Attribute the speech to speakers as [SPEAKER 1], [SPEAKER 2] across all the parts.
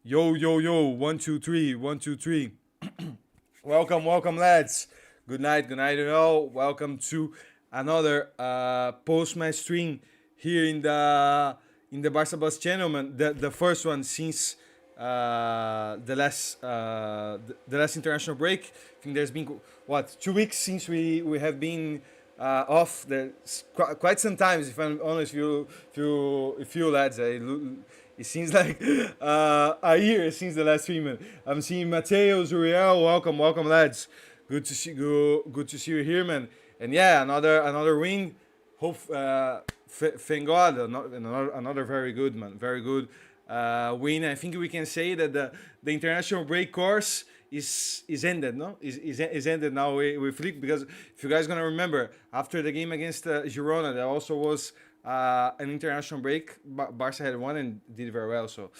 [SPEAKER 1] Yo, yo, yo, 1, 2, 3, 1, 2, 3. Welcome, lads. Good night, all. Welcome to another post-match stream here in the Barca Bus channel, man. The first one since the last international break. I think there's been 2 weeks since we have been off. There's quite some times, if I'm honest, if you lads, it seems like a year since the last stream. I'm seeing Mateo, Zuriel. Welcome, lads. Good to see you here, man. And yeah, another win. Hope, thank God, another very good, man. Very good win. I think we can say that the international break course is ended, no? Is ended now with Flick, because if you guys gonna remember, after the game against Girona, there also was an international break. Barca had won and did very well. So,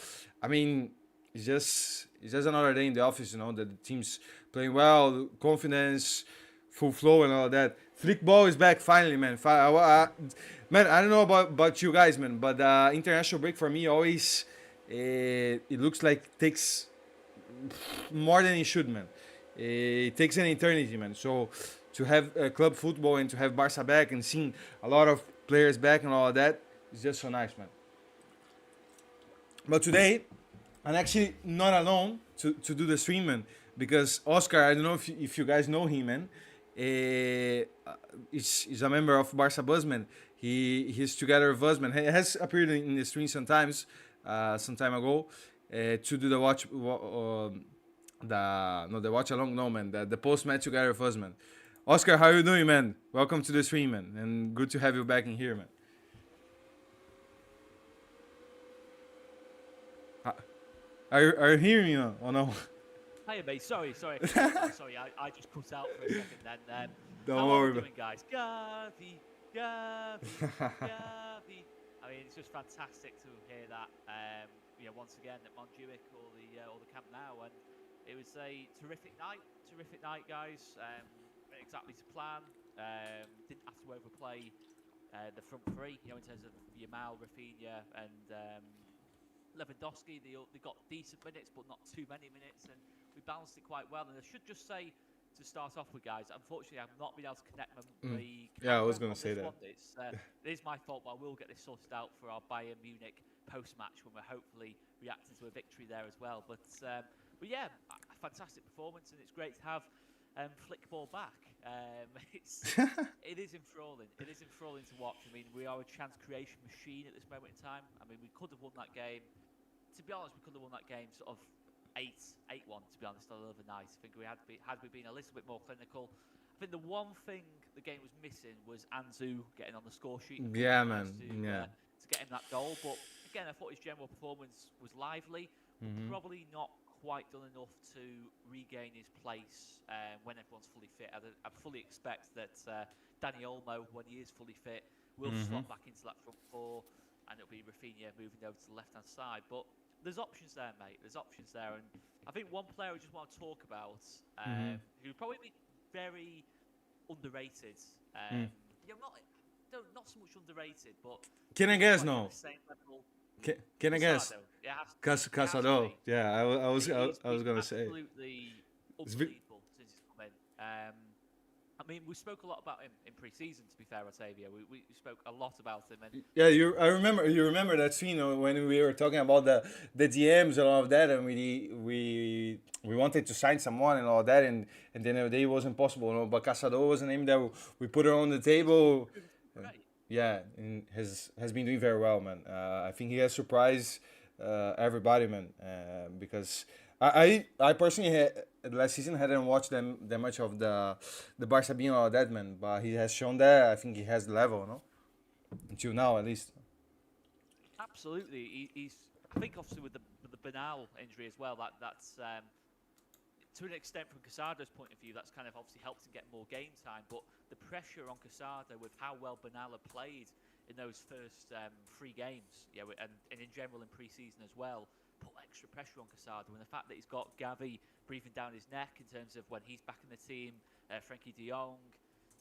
[SPEAKER 1] I mean, it's just another day in the office. That the team's playing well, confidence, full flow, and all that. Flick ball is back finally, man. Man, I don't know about you guys, man, but international break for me always it looks like takes more than it should, man. It takes an eternity, man. So to have club football and to have Barca back and seeing a lot of players back and all of that is just so nice, man. But today, I'm actually not alone to do the stream, man, because Oscar, I don't know if you guys know him, man. He's a member of Barca Buzz, man. He's together with us, man. He has appeared in the stream sometimes, some time ago, to do the watch along, no, man. The post match together with us, man. Oscar, how you doing, man? Welcome to the stream, man, and good to have you back in here, man. Are you hearing me or no?
[SPEAKER 2] Hiya, mate. Sorry. sorry, I just cut out for a second then.
[SPEAKER 1] Don't
[SPEAKER 2] how
[SPEAKER 1] worry,
[SPEAKER 2] are we
[SPEAKER 1] man.
[SPEAKER 2] doing, guys? Gavi. I mean, it's just fantastic to hear that. Once again at Montjuic or the Camp Nou, and it was a terrific night, guys. Exactly to plan. Didn't have to overplay the front three, in terms of Yamal, Rafinha, and Lewandowski. They got decent minutes, but not too many minutes, and we balanced it quite well. And I should just say, to start off with, guys, unfortunately, I've not been able to connect the
[SPEAKER 1] Yeah, I was
[SPEAKER 2] camera
[SPEAKER 1] gonna
[SPEAKER 2] on
[SPEAKER 1] say
[SPEAKER 2] this
[SPEAKER 1] that.
[SPEAKER 2] one. It is my fault, but I will get this sorted out for our Bayern Munich post-match when we're hopefully reacting to a victory there as well. But yeah, a fantastic performance, and it's great to have Flick ball back. It is enthralling. It is enthralling to watch. I mean, we are a chance creation machine at this moment in time. I mean, we could have won that game. To be honest, we could have won that game sort of 8-1, to be honest, on the other night. I think had we been a little bit more clinical. I think the one thing the game was missing was Anzu getting on the score sheet.
[SPEAKER 1] Yeah, man.
[SPEAKER 2] To get him that goal. But again, I thought his general performance was lively. Probably not quite done enough to regain his place when everyone's fully fit. I fully expect that Dani Olmo, when he is fully fit, will slot back into that front four, and it'll be Rafinha moving over to the left-hand side. But there's options there, mate. There's options there. And I think one player I just want to talk about, who probably be very underrated. Not so much underrated, but...
[SPEAKER 1] Can I guess now? Can I guess?
[SPEAKER 2] Casado.
[SPEAKER 1] Yeah, I was gonna say.
[SPEAKER 2] Absolutely unbelievable since he's come in. I mean, we spoke a lot about him in pre-season. To be fair, Octavia, we spoke a lot about him. And
[SPEAKER 1] yeah, I remember. You remember that scene when we were talking about the DMs and all of that, and we wanted to sign someone and all that, and then the day wasn't possible. But Casado was a name that we put on the table.
[SPEAKER 2] Right.
[SPEAKER 1] Yeah, and has been doing very well, man. I think he has surprised everybody, man. Because I personally last season hadn't watched them that much of the Barca being all that, man. But he has shown that. I think he has the level, no? Until now, at least.
[SPEAKER 2] Absolutely, he's. I think obviously with the Bernal injury as well, that's to an extent from Casado's point of view, that's kind of obviously helped him get more game time. But the pressure on Casado with how well Bernal played in those first 3 games, and in general in pre-season as well, put extra pressure on Casado. And the fact that he's got Gavi breathing down his neck in terms of when he's back in the team, Frankie de Jong,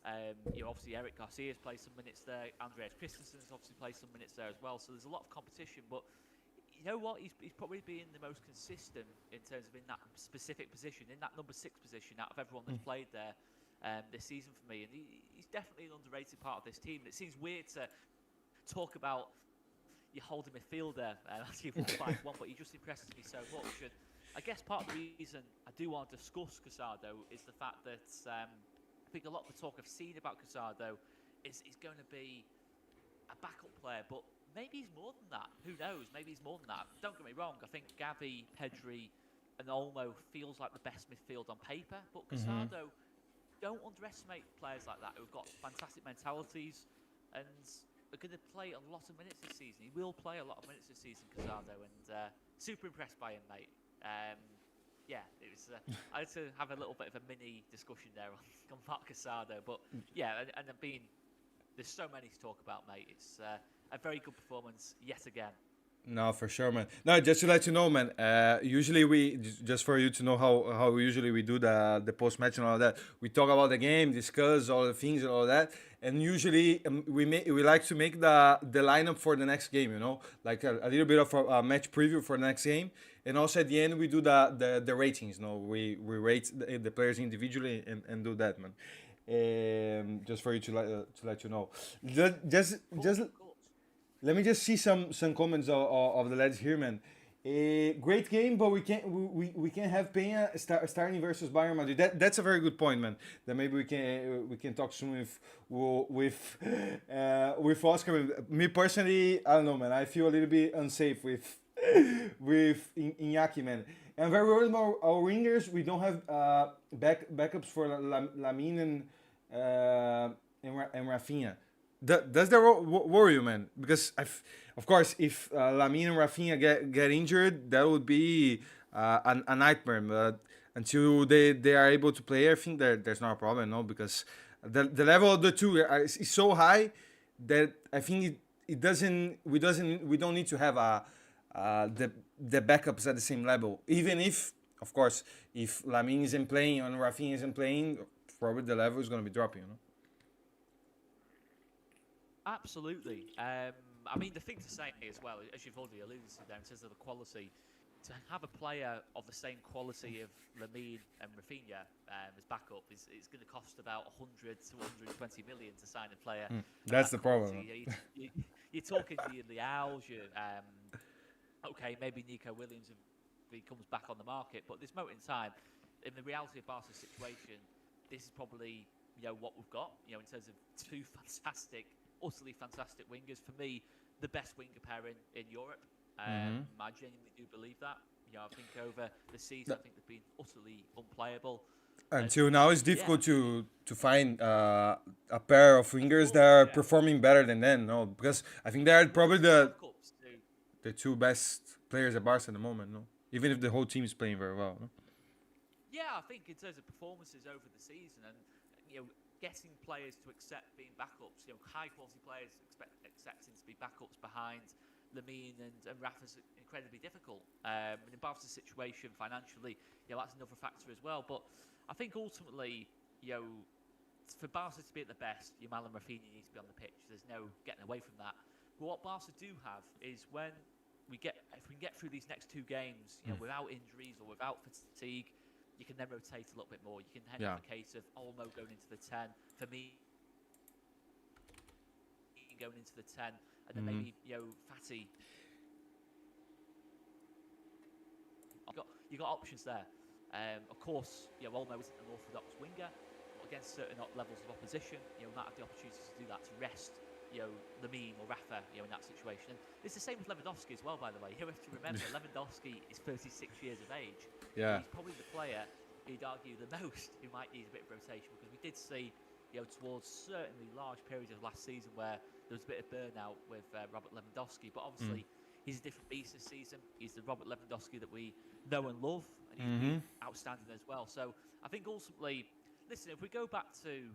[SPEAKER 2] obviously Eric Garcia's played some minutes there, Andreas Christensen's obviously played some minutes there as well. So there's a lot of competition, but you know what? He's probably been the most consistent in terms of in that specific position, in that number 6 position out of everyone that's played there this season for me. And he's definitely an underrated part of this team. And it seems weird to talk about your holding midfielder as you've won 5-1, but he just impresses me so much. And I guess part of the reason I do want to discuss Casado is the fact that I think a lot of the talk I've seen about Casado is going to be a backup player, but maybe he's more than that. Who knows? Maybe he's more than that. Don't get me wrong. I think Gavi, Pedri, and Olmo feels like the best midfield on paper, but Casado, don't underestimate players like that who've got fantastic mentalities and are going to play a lot of minutes this season. He will play a lot of minutes this season, Casado, and super impressed by him, mate. Yeah, it was. I had to have a little bit of a mini discussion there on Marc Casado, but yeah, and there's so many to talk about, mate. It's a very good performance yet again.
[SPEAKER 1] No, for sure, man. No, just to let you know, man. Usually just for you to know how usually we do the post match and all that. We talk about the game, discuss all the things and all that, and usually we like to make the lineup for the next game. You know, like a little bit of a match preview for the next game, and also at the end we do the ratings. You know, we rate the players individually and do that, man. Just for you to let you know. Just. Let me just see some comments of the lads here, man. Great game, but we can't have Peña starting versus Bayern Madrid. That's a very good point, man. That maybe we can talk soon with Oscar. Me personally, I don't know, man. I feel a little bit unsafe with Iñaki, man. I'm very worried about our wingers. We don't have backups for Lamine and Rafinha. Does that worry you, man? Because of course, if Lamine and Rafinha get injured, that would be a nightmare. But until they are able to play, I think there's not a problem, no? Because the level of the two is so high that I think we don't need to have the backups at the same level. Even if, of course, if Lamine isn't playing and Rafinha isn't playing, probably the level is going to be dropping, you know.
[SPEAKER 2] Absolutely. I mean, the thing to say as well, as you've already alluded to there, in terms of the quality, to have a player of the same quality of Lamine and Rafinha as backup is going to cost about 100 to 120 million to sign a player.
[SPEAKER 1] That's the problem.
[SPEAKER 2] You're talking to your Leaus, okay, maybe Nico Williams if he comes back on the market, but at this moment in time, in the reality of Barca's situation, this is probably what we've got. In terms of two utterly fantastic wingers. For me, the best winger pairing in Europe. I genuinely do believe that. I think over the season, I think they've been utterly unplayable.
[SPEAKER 1] Until now, it's difficult to find a pair of wingers that are performing better than them. No, because I think they are probably the two best players at Barca at the moment. No, even if the whole team is playing very well. No?
[SPEAKER 2] Yeah, I think in terms of performances over the season and getting players to accept being backups, high quality players accepting to be backups behind Lamine and Rafa's incredibly difficult. And in Barca's situation financially, that's another factor as well. But I think ultimately, for Barca to be at the best, Yamal and Rafinha need to be on the pitch. There's no getting away from that. But what Barca do have is if we can get through these next two games, without injuries or without fatigue, you can then rotate a little bit more. You can have a case of Olmo going into the 10. For me, going into the 10, and then maybe Fati. You got options there. Of course, Olmo isn't an orthodox winger, but against certain levels of opposition, might have the opportunity to do that, to rest Lamine or Rafa, in that situation. And it's the same with Lewandowski as well, by the way. You have to remember, Lewandowski is 36 years of age.
[SPEAKER 1] Yeah.
[SPEAKER 2] He's probably the player, you'd argue, the most who might need a bit of rotation, because we did see, towards certainly large periods of last season where there was a bit of burnout with Robert Lewandowski. But obviously, he's a different beast this season. He's the Robert Lewandowski that we know and love, and he's been outstanding as well. So I think ultimately, listen, if we go back to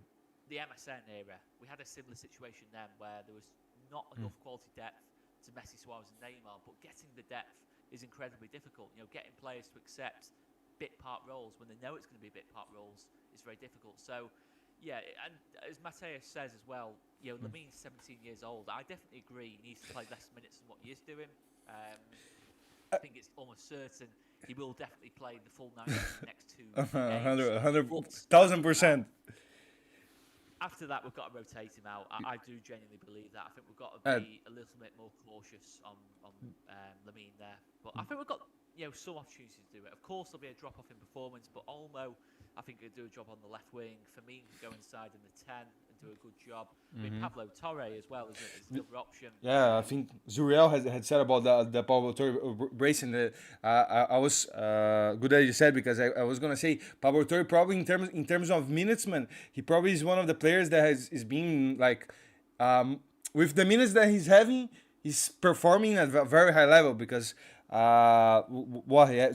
[SPEAKER 2] the MSN era, we had a similar situation then where there was not enough quality depth to Messi, Suarez and Neymar, but getting the depth is incredibly difficult. Getting players to accept bit part roles when they know it's going to be bit part roles is very difficult. So, yeah, and as Mateus says as well, Lamine's 17 years old. I definitely agree he needs to play less minutes than what he is doing. I think it's almost certain he will definitely play the full 90 in the next 2 games.
[SPEAKER 1] 100,000%.
[SPEAKER 2] After that, we've got to rotate him out. I do genuinely believe that. I think we've got to
[SPEAKER 1] Uh,
[SPEAKER 2] be a little bit more cautious on Lamine there. But I think we've got some opportunities to do it. Of course, there'll be a drop off in performance, but Olmo, I think, could do a job on the left wing. Firmino can go inside in the 10 and do a good job. I mean, Pablo Torre as well is another option.
[SPEAKER 1] Yeah, I think Zuriel had said about the Pablo Torre brace, and I was good that you said, because I was gonna say Pablo Torre probably in terms of minutes, man, he probably is one of the players that is being like, with the minutes that he's having, he's performing at a very high level, because what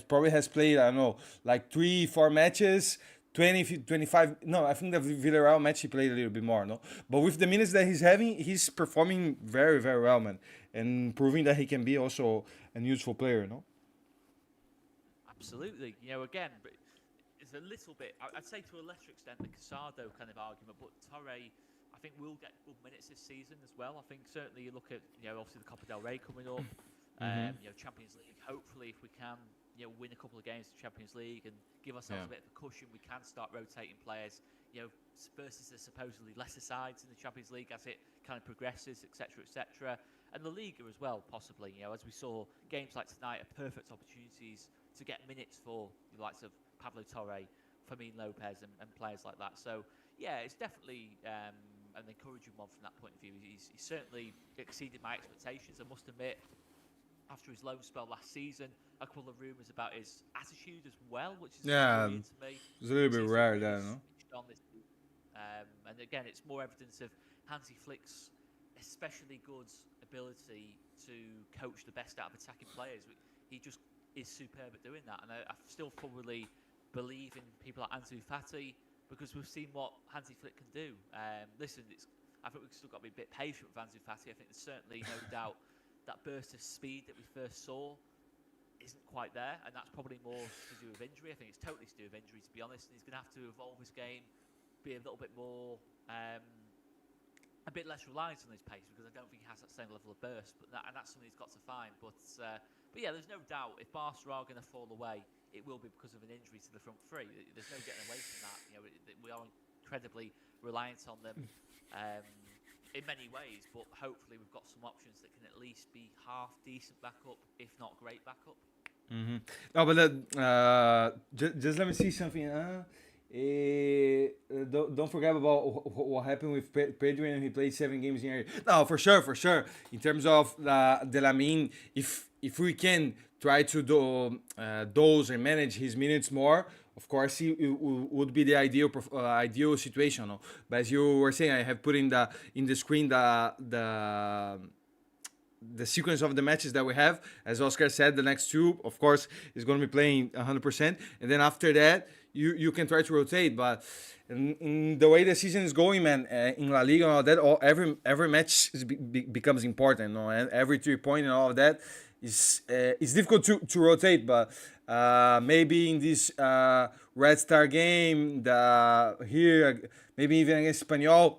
[SPEAKER 1] probably has played, I don't know, like 3-4 matches. 20, 25, no, I think the Villarreal match he played a little bit more, no? But with the minutes that he's having, he's performing very, very well, man. And proving that he can be also a useful player, no?
[SPEAKER 2] Absolutely. Again, but it's a little bit, I'd say to a lesser extent, the Casado kind of argument, but Torre, I think, will get good minutes this season as well. I think certainly you look at, obviously the Copa del Rey coming up, Champions League. Hopefully, if we can, win a couple of games in Champions League and give ourselves a bit of a cushion, we can start rotating players, versus the supposedly lesser sides in the Champions League as it kind of progresses, etc., etc. And the Liga as well, possibly. As we saw, games like tonight are perfect opportunities to get minutes for the likes of Pablo Torre, Fermin Lopez, and players like that. So, yeah, it's definitely an encouraging one from that point of view. He's certainly exceeded my expectations, I must admit. After his loan spell last season, a couple of rumours about his attitude as well, which is brilliant to me.
[SPEAKER 1] It's a little bit rare, that, no?
[SPEAKER 2] And again, it's more evidence of Hansi Flick's especially good ability to coach the best out of attacking players. He just is superb at doing that, and I still probably believe in people like Ansu Fati, because we've seen what Hansi Flick can do. Listen, I think we've still got to be a bit patient with Ansu Fati. I think there's certainly no doubt that burst of speed that we first saw isn't quite there, and that's probably more to do with injury. I think it's totally to do with injury, to be honest. And he's going to have to evolve his game, be a little bit more, a bit less reliant on his pace, because I don't think he has that same level of burst. And that's something he's got to find. But yeah, there's no doubt if Barca are going to fall away, it will be because of an injury to the front three. There's no getting away from that. We are incredibly reliant on them. In many ways, but hopefully we've got some options that can at least be half decent backup, if not great backup.
[SPEAKER 1] No, but just let me see something. Don't forget about what happened with Pedro when he played 7 games in area. No, for sure. In terms of the Lamine, if we can try to dose and manage his minutes more, of course, it would be the ideal situation. No? But as you were saying, I have put in the screen the sequence of the matches that we have. As Oscar said, the next 2, of course, is going to be playing 100%, and then after that, you can try to rotate. But in the way the season is going, man, in La Liga and all that, every match becomes important, no? And every 3-point and all of that is it's difficult to rotate, but maybe in this Red Star game, here, maybe even against Espanyol,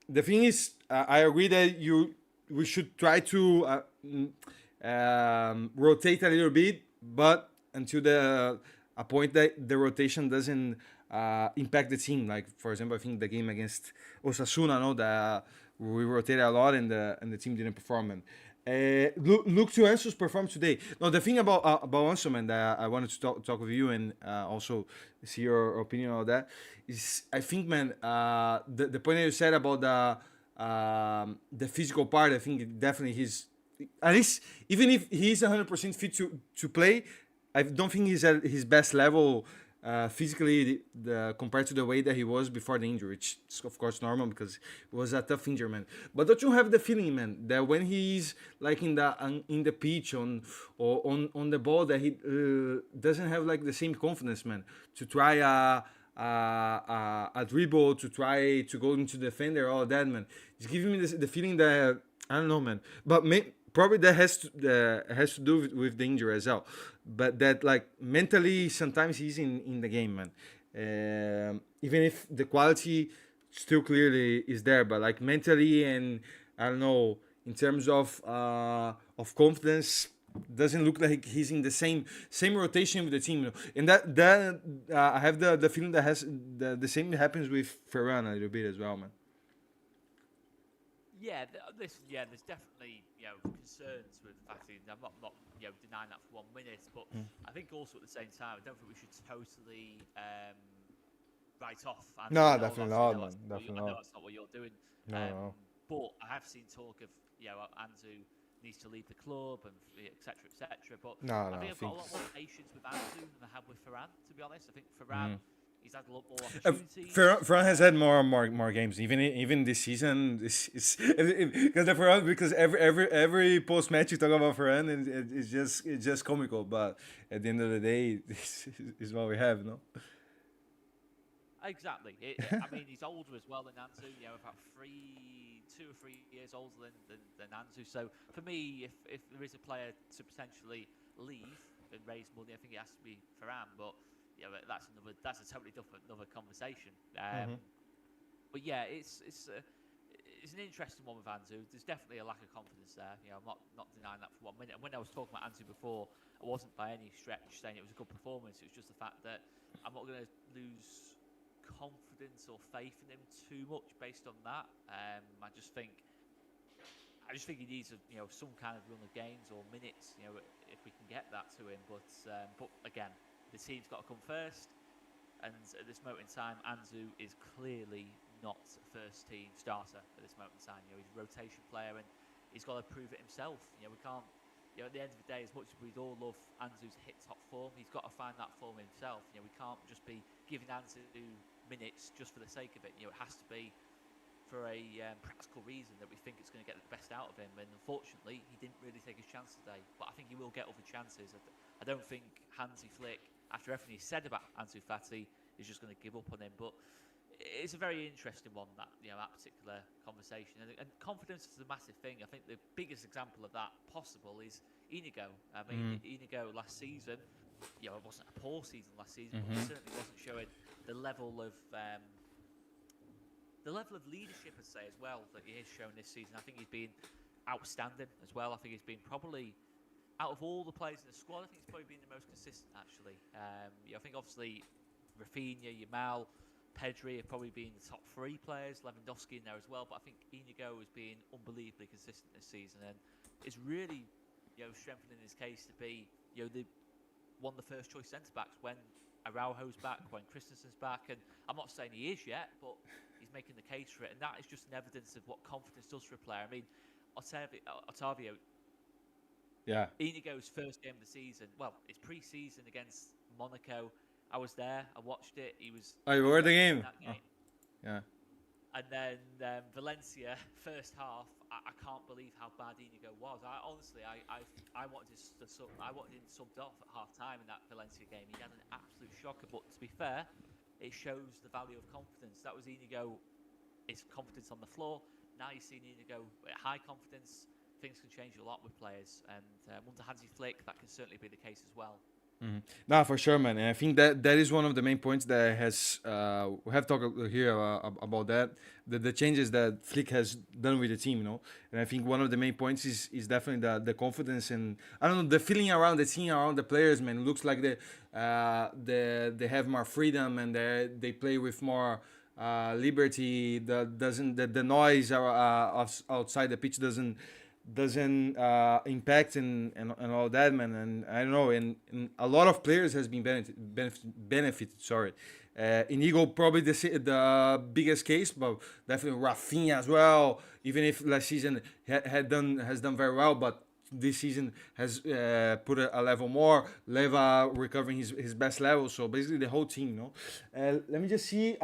[SPEAKER 1] the thing is, I agree that we should try to rotate a little bit, but until a point that the rotation doesn't impact the team. Like, for example, I think the game against Osasuna, no, that we rotated a lot and the team didn't perform. And look to Ansu's performance today. No, the thing about Ansu, man, that I wanted to talk with you and also see your opinion on that is, I think, man, the point that you said about the physical part, I think definitely he's, at least, even if he's 100% fit to play, I don't think he's at his best level physically compared to the way that he was before the injury, which is of course normal because it was a tough injury, man. But don't you have the feeling, man, that when he's like in the pitch on the ball, that he doesn't have like the same confidence, man, to try a dribble, to try to go into the defender, all that, man. It's giving me the feeling that, I don't know, man, but probably that has to do with the injury as well. But that, like, mentally, sometimes he's in the game, man. Even if the quality still clearly is there, but like mentally and, I don't know, in terms of confidence, doesn't look like he's in the same rotation with the team. And that I have the feeling that has the same happens with Ferran a little bit as well, man.
[SPEAKER 2] Yeah, listen, yeah, there's definitely concerns with Fatty. I'm not denying that for 1 minute, but I think also at the same time, I don't think we should totally write off Andrew.
[SPEAKER 1] No,
[SPEAKER 2] I know,
[SPEAKER 1] definitely
[SPEAKER 2] obviously,
[SPEAKER 1] not, man. Definitely
[SPEAKER 2] I know
[SPEAKER 1] not.
[SPEAKER 2] that's not what you're doing,
[SPEAKER 1] No, no.
[SPEAKER 2] but I have seen talk of Andrew needs to leave the club and etc. etc. But
[SPEAKER 1] No,
[SPEAKER 2] I
[SPEAKER 1] no.
[SPEAKER 2] think
[SPEAKER 1] I
[SPEAKER 2] I've got
[SPEAKER 1] think.
[SPEAKER 2] a lot more patience with Andrew than I have with Ferran. To be honest, I think Ferran
[SPEAKER 1] Mhm.
[SPEAKER 2] he's had a lot more opportunities.
[SPEAKER 1] Ferran has had more games, even this season. This is because the Ferran, because every post match you talk about Ferran, and it's just comical. But at the end of the day, this is what we have, no?
[SPEAKER 2] Exactly. I mean, he's older as well than Anzu. About 2 or 3 years older than Anzu. So for me, if there is a player to potentially leave and raise money, I think it has to be Ferran. But that's a totally different another conversation.
[SPEAKER 1] Mm-hmm.
[SPEAKER 2] But yeah, it's an interesting one with Anzu. There's definitely a lack of confidence there. I'm not denying that for 1 minute. And when I was talking about Anzu before, I wasn't by any stretch saying it was a good performance. It was just the fact that I'm not going to lose confidence or faith in him too much based on that. I just think he needs some kind of run of games or minutes. If we can get that to him. But again, the team's got to come first. And at this moment in time, Anzu is clearly not a first team starter at this moment in time. He's a rotation player and he's got to prove it himself. We can't. At the end of the day, as much as we'd all love Anzu's hit top form, he's got to find that form himself. We can't just be giving Anzu minutes just for the sake of it. It has to be for a practical reason that we think it's going to get the best out of him. And unfortunately, he didn't really take his chance today. But I think he will get other chances. I don't think Hansi Flick, after everything he said about Ansu Fati, is just going to give up on him. But it's a very interesting one, that particular conversation. And confidence is a massive thing. I think the biggest example of that possible is Inigo. I mean, Inigo last season, it wasn't a poor season last season, but he certainly wasn't showing the level of leadership, I'd say, as well, that he has shown this season. I think he's been outstanding as well. I think he's been probably, out of all the players in the squad, I think he's probably been the most consistent, actually. I think, obviously, Rafinha, Yamal, Pedri have probably been the top 3 players, Lewandowski in there as well, but I think Inigo has been unbelievably consistent this season and is really strengthening his case to be one of the first choice centre backs when Araujo's back, when Christensen's back, and I'm not saying he is yet, but he's making the case for it, and that is just an evidence of what confidence does for a player. I mean, Otavio,
[SPEAKER 1] Yeah.
[SPEAKER 2] Inigo's first game of the season, well, it's pre-season against Monaco. I was there, I watched it. He was.
[SPEAKER 1] Oh, you were the game.
[SPEAKER 2] Oh.
[SPEAKER 1] Yeah.
[SPEAKER 2] And then Valencia, first half, I can't believe how bad Inigo was. I honestly wanted him subbed off at half time in that Valencia game. He had an absolute shocker. But to be fair, it shows the value of confidence. That was Inigo, his confidence on the floor. Now you see Inigo at high confidence. Things can change a lot with players. And under Hansi Flick, that can certainly be the case as well.
[SPEAKER 1] Mm-hmm. No, for sure, man. And I think that is one of the main points that has we have talked here about that the changes that Flick has done with the team, And I think one of the main points is definitely the confidence and I don't know the feeling around the team, around the players, man. It looks like they have more freedom and they play with more liberty. The noise outside the pitch doesn't impact and all that, man. And I don't know, and a lot of players has been benefited. Sorry, Inigo probably the biggest case, but definitely Rafinha as well. Even if last season has done very well, but this season has put a level more. Leva recovering his best level, so basically the whole team, let me just see.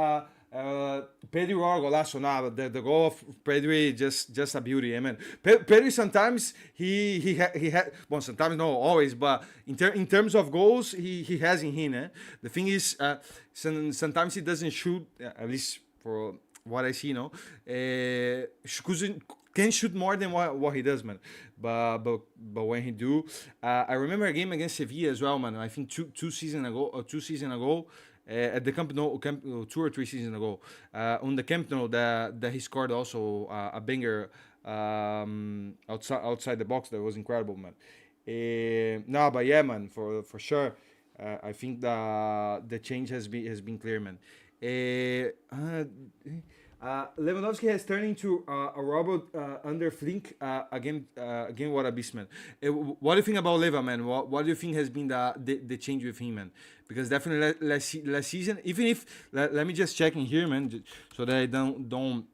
[SPEAKER 1] Pedri golaço, the goal of Pedri just a beauty, man. Pedri sometimes he had well sometimes no always, but in terms of goals he has in him. The thing is, sometimes he doesn't shoot, at least for what I see, can shoot more than what he does, man. But when he do, I remember a game against Sevilla as well, man. I think two season ago. At the Camp Nou, 2 or 3 seasons ago, on the Camp Nou, that he scored also a banger outside the box that was incredible, man. No, but yeah, man, for sure. I think the change has been clear, man. Lewandowski has turned into a robot under Flink again. What a beast, man. What do you think about Leva, man? What do you think has been the change with him, man? Because definitely last season, even if let me just check in here, man, so that I don't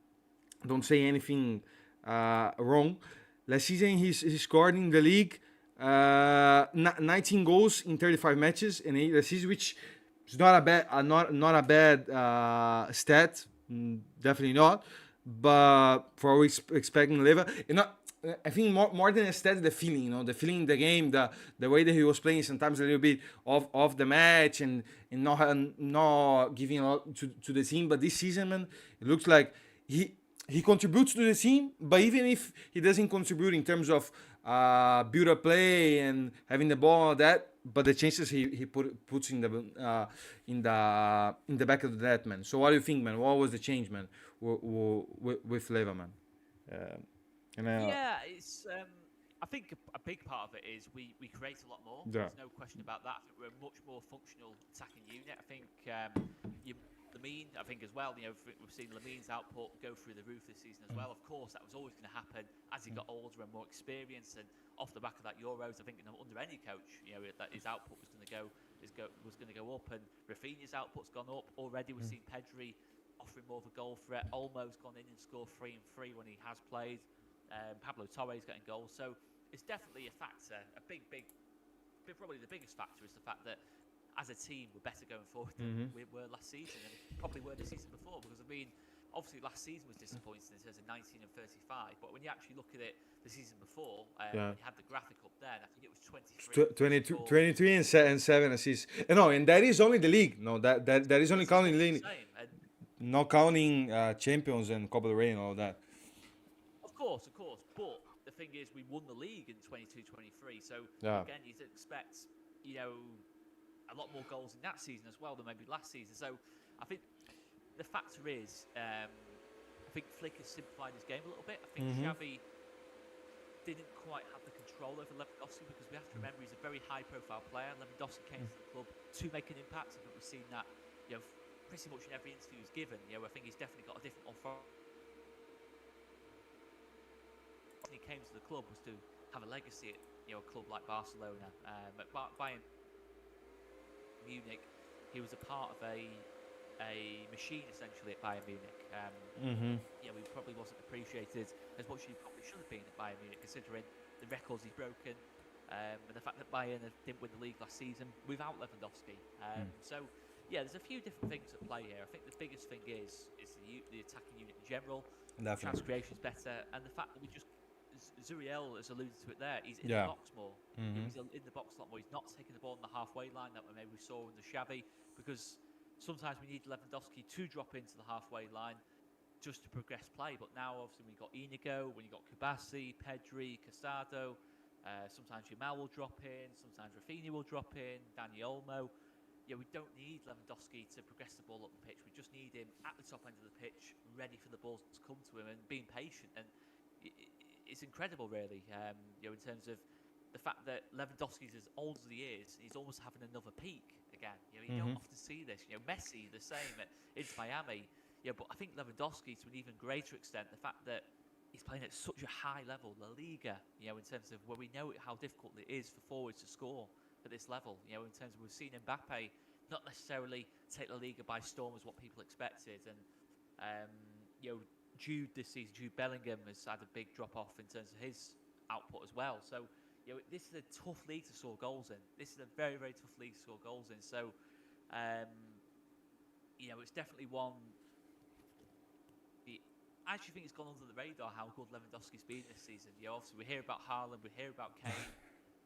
[SPEAKER 1] say anything wrong. Last season, he scored in the league 19 goals in 35 matches in the season, which is not a bad stat. Definitely not. But for we expecting Leva, I think more than a stat, the feeling, the feeling in the game, the way that he was playing, sometimes a little bit off the match and not giving a lot to the team. But this season, man, it looks like he contributes to the team, but even if he doesn't contribute in terms of build up play and having the ball and all that, but the chances he puts in the back of the net, man. So what do you think, man? What was the change, man, with Leva, man? Uh, and
[SPEAKER 2] Yeah, it's. I think a big part of it is we create a lot more.
[SPEAKER 1] yeah.
[SPEAKER 2] There's no question about that. I think we're a much more functional attacking unit. I think Lamine, I think as well. We've seen Lamine's output go through the roof this season as well. Of course, that was always going to happen as he got older and more experienced. And off the back of that Euros, I think under any coach, that his output was going to go up. And Rafinha's output's gone up already. We've seen Pedri offering more of a goal threat. Olmo's gone in and scored 3 and 3 when he has played. Pablo Torre's getting goals, so it's definitely a factor. Probably the biggest factor is the fact that as a team we're better going forward than we were last season, and probably were the season before. Because obviously last season was disappointing in terms of 19 and 35, but when you actually look at it, the season before, you had the graphic up there, and I think it was
[SPEAKER 1] 23 and 7 assists. No, and that is only the league. No, that is only counting league, not counting champions and Copa del Rey and all that.
[SPEAKER 2] Of course. But the thing is, we won the league in 22-23. So again, you'd expect, a lot more goals in that season as well than maybe last season. So I think the factor is, I think Flick has simplified his game a little bit. I think Xavi didn't quite have the control over Lewandowski, because we have to remember he's a very high-profile player. Lewandowski came to the club to make an impact. I think we've seen that, pretty much in every interview he's given. I think he's definitely got a different authority. He came to the club was to have a legacy at a club like Barcelona. At Bayern Munich, he was a part of a machine essentially at Bayern Munich. He probably wasn't appreciated as much as he probably should have been at Bayern Munich, considering the records he's broken, and the fact that Bayern didn't win the league last season without Lewandowski. So there's a few different things at play here. I think the biggest thing is the attacking unit in general. Chance creation is better, and the fact that we just, Zuriel has alluded to it there, he's in the box more. He's in the box a lot more. He's not taking the ball on the halfway line that maybe we saw under Xavi, because sometimes we need Lewandowski to drop into the halfway line just to progress play. But now, obviously, we've got Inigo, when you've got Kabassi, Pedri, Casado, sometimes Jamal will drop in, sometimes Rafinha will drop in, Dani Olmo. We don't need Lewandowski to progress the ball up the pitch. We just need him at the top end of the pitch, ready for the balls to come to him and being patient. And it's incredible, really, in terms of the fact that Lewandowski's as old as he is, he's almost having another peak again. You don't often see this. Messi, the same at Inter Miami. But I think Lewandowski, to an even greater extent, the fact that he's playing at such a high level, La Liga, in terms of where we know how difficult it is for forwards to score at this level. In terms of, we've seen Mbappe not necessarily take La Liga by storm as what people expected, and Jude this season, Jude Bellingham has had a big drop off in terms of his output as well. So this is a tough league to score goals in. This is a very, very tough league to score goals in. So it's definitely one. I actually think it's gone under the radar how good Lewandowski's been this season. Obviously we hear about Haaland, we hear about Kane.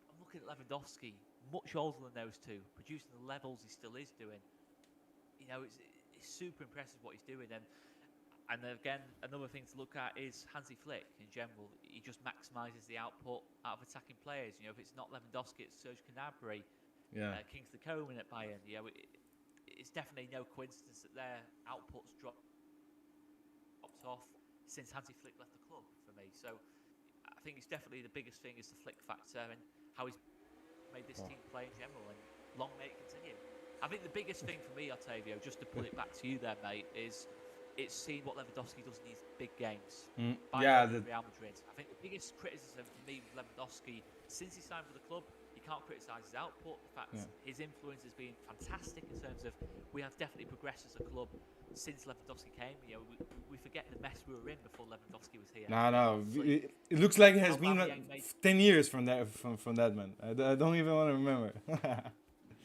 [SPEAKER 2] I'm looking at Lewandowski, much older than those two, producing the levels he still is doing. It's super impressive what he's doing. And again, another thing to look at is Hansi Flick in general. He just maximises the output out of attacking players. If it's not Lewandowski, it's Serge Gnabry, Kingsley Coman at Bayern. It's definitely no coincidence that their outputs dropped off since Hansi Flick left the club for me. So I think it's definitely the biggest thing is the Flick factor. And how he's made this team play in general, and long may it continue. I think the biggest thing for me, Octavio, just to put it back to you there, mate, is it's seeing what Lewandowski does in these big games.
[SPEAKER 1] Yeah,
[SPEAKER 2] Bayern and Real Madrid. I think the biggest criticism for me with Lewandowski since he signed for the club, you can't criticise his output. The fact his influence has been fantastic in terms of we have definitely progressed as a club since Lewandowski came. You know, we forget the mess we were in before Lewandowski was here.
[SPEAKER 1] No. It looks like it has been like 10 years from that man. I don't even want to remember.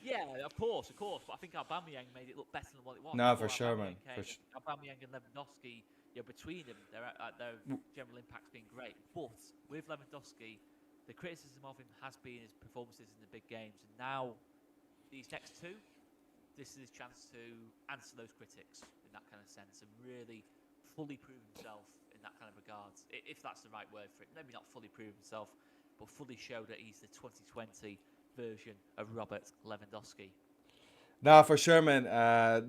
[SPEAKER 2] Yeah, of course. But I think Aubameyang made it look better than what it was.
[SPEAKER 1] No, for sure, man.
[SPEAKER 2] Aubameyang and Lewandowski, between them, their general impact's been great. But with Lewandowski, the criticism of him has been his performances in the big games. And now, these next two, this is his chance to answer those critics in that kind of sense and really fully prove himself in that kind of regard. If that's the right word for it. Maybe not fully prove himself, but fully show that he's the 2020 version of Robert Lewandowski.
[SPEAKER 1] No, for sure, man.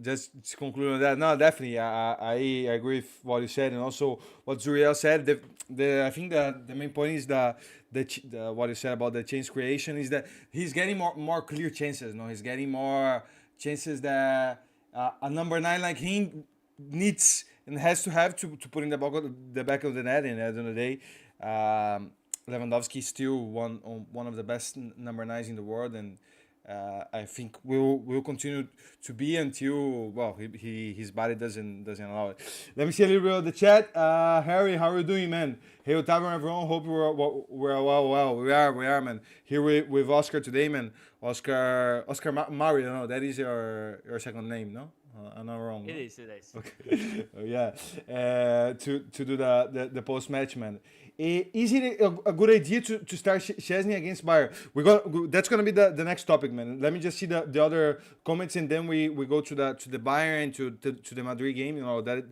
[SPEAKER 1] Just to conclude on that, no, definitely, I agree with what you said, and also what Zuriel said. I think the main point is the what you said about the chance creation is that he's getting more clear chances. No, he's getting more chances that a number 9 like him needs and has to have to put in the back of the net. And at the end of the day, Lewandowski is still one of the best number 9s in the world, and I think will continue to be until his body doesn't allow it. Let me see a little bit of the chat. Harry, how are you doing, man? Hey, Otávio, everyone. Hope we're well. We are, man. Here with Oscar today, man. Oscar Mario. No, that is your second name, no? I'm not wrong.
[SPEAKER 2] It is.
[SPEAKER 1] Okay. Yeah. To do the post match, man. Is it a good idea to start Szczesny against Bayern? That's gonna be the next topic, man. Let me just see the other comments, and then we go to the Bayern and to the Madrid game. You know that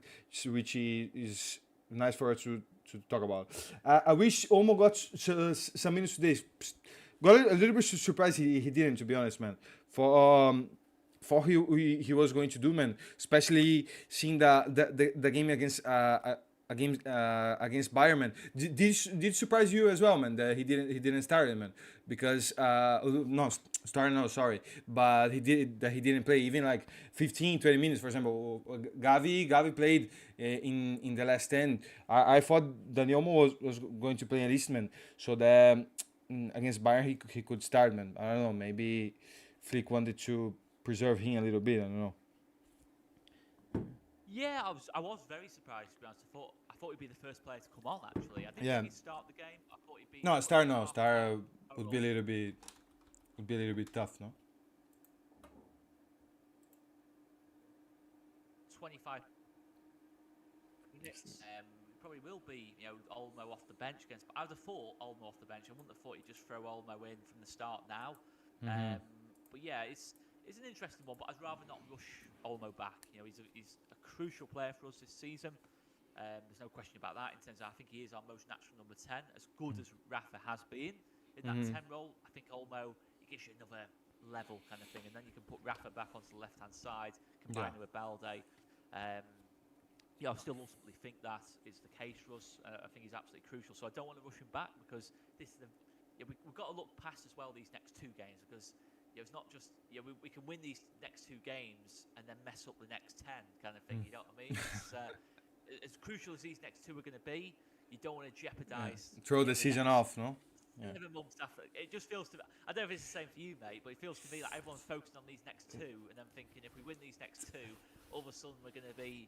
[SPEAKER 1] which is nice for us to talk about. I wish Olmo got some minutes today. Got a little bit surprised he didn't, to be honest, man. For he was going to do, man. Especially seeing the game against Bayern, man. Did surprise you as well, man, that he didn't start it, man? Because sorry, but he didn't play even like 15-20 minutes, for example. Gavi played in the last 10. I thought Dani Olmo was going to play at least, man, so that against Bayern he could start, man. I don't know, maybe Flick wanted to preserve him a little bit. I don't know.
[SPEAKER 2] Yeah, I was very surprised, to be honest. I thought he'd be the first player to come on, actually. I didn't think he'd start the game. I thought he'd be...
[SPEAKER 1] Star would be a little bit tough, no?
[SPEAKER 2] 25 minutes. Probably will be, Olmo off the bench against... But I would have thought Olmo off the bench. I wouldn't have thought he'd just throw Olmo in from the start now. But yeah, it's an interesting one, but I'd rather not rush Olmo back. He's a crucial player for us this season. There's no question about that. In terms of, I think he is our most natural number 10, as good as Rafa has been in that 10 role. I think Olmo, he gives you another level kind of thing, and then you can put Rafa back onto the left-hand side, combine him with Balde. I still ultimately think that is the case for us. I think he's absolutely crucial, so I don't want to rush him back, because this is we've got to look past as well these next 2 games, because it's not just we can win these next 2 games and then mess up the next 10 kind of thing. You know what I mean? It's, as crucial as these next 2 are going to be, you don't want to jeopardise.
[SPEAKER 1] Throw the season off, no?
[SPEAKER 2] 7 months after, it just feels to me. I don't know if it's the same for you, mate, but it feels to me like everyone's focused on these next 2, and I'm thinking if we win these next 2, all of a sudden we're going to be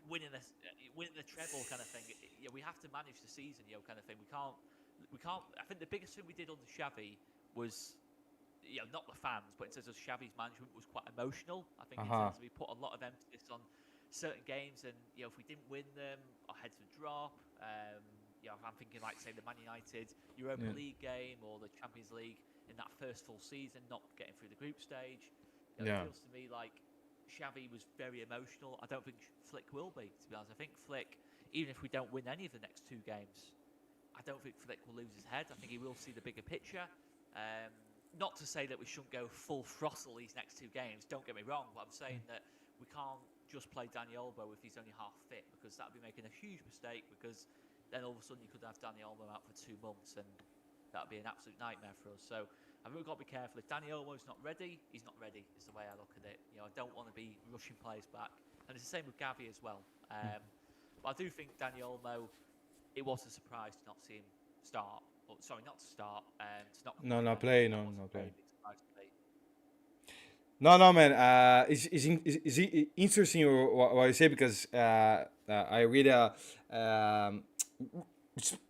[SPEAKER 2] winning the treble kind of thing. We have to manage the season, kind of thing. We can't. I think the biggest thing we did under Xavi was, not the fans, but in terms of Xavi's management, was quite emotional. I think in terms of he put a lot of emphasis on certain games, and if we didn't win them, our heads would drop. I'm thinking like, say, the Man United Europa League game or the Champions League in that first full season, not getting through the group stage. It feels to me like Xavi was very emotional. I don't think Flick will be, to be honest. I think Flick, even if we don't win any of the next 2 games, I don't think Flick will lose his head. I think he will see the bigger picture. Not to say that we shouldn't go full throttle these next 2 games, don't get me wrong, but I'm saying that we can't just play Dani Olmo if he's only half fit, because that would be making a huge mistake, because then all of a sudden you could have Dani Olmo out for 2 months, and that'd be an absolute nightmare for us. So I think we've got to be careful. If Dani Olmo's not ready, he's not ready. Is the way I look at it. I don't want to be rushing players back, and it's the same with Gavi as well. But I do think Dani Olmo, it was a surprise to not see him start. Or, sorry, not to start. To not come
[SPEAKER 1] No
[SPEAKER 2] on.
[SPEAKER 1] play.
[SPEAKER 2] That
[SPEAKER 1] No
[SPEAKER 2] was a
[SPEAKER 1] play.
[SPEAKER 2] very big surprise to me.
[SPEAKER 1] No, man. It's interesting what you say because I read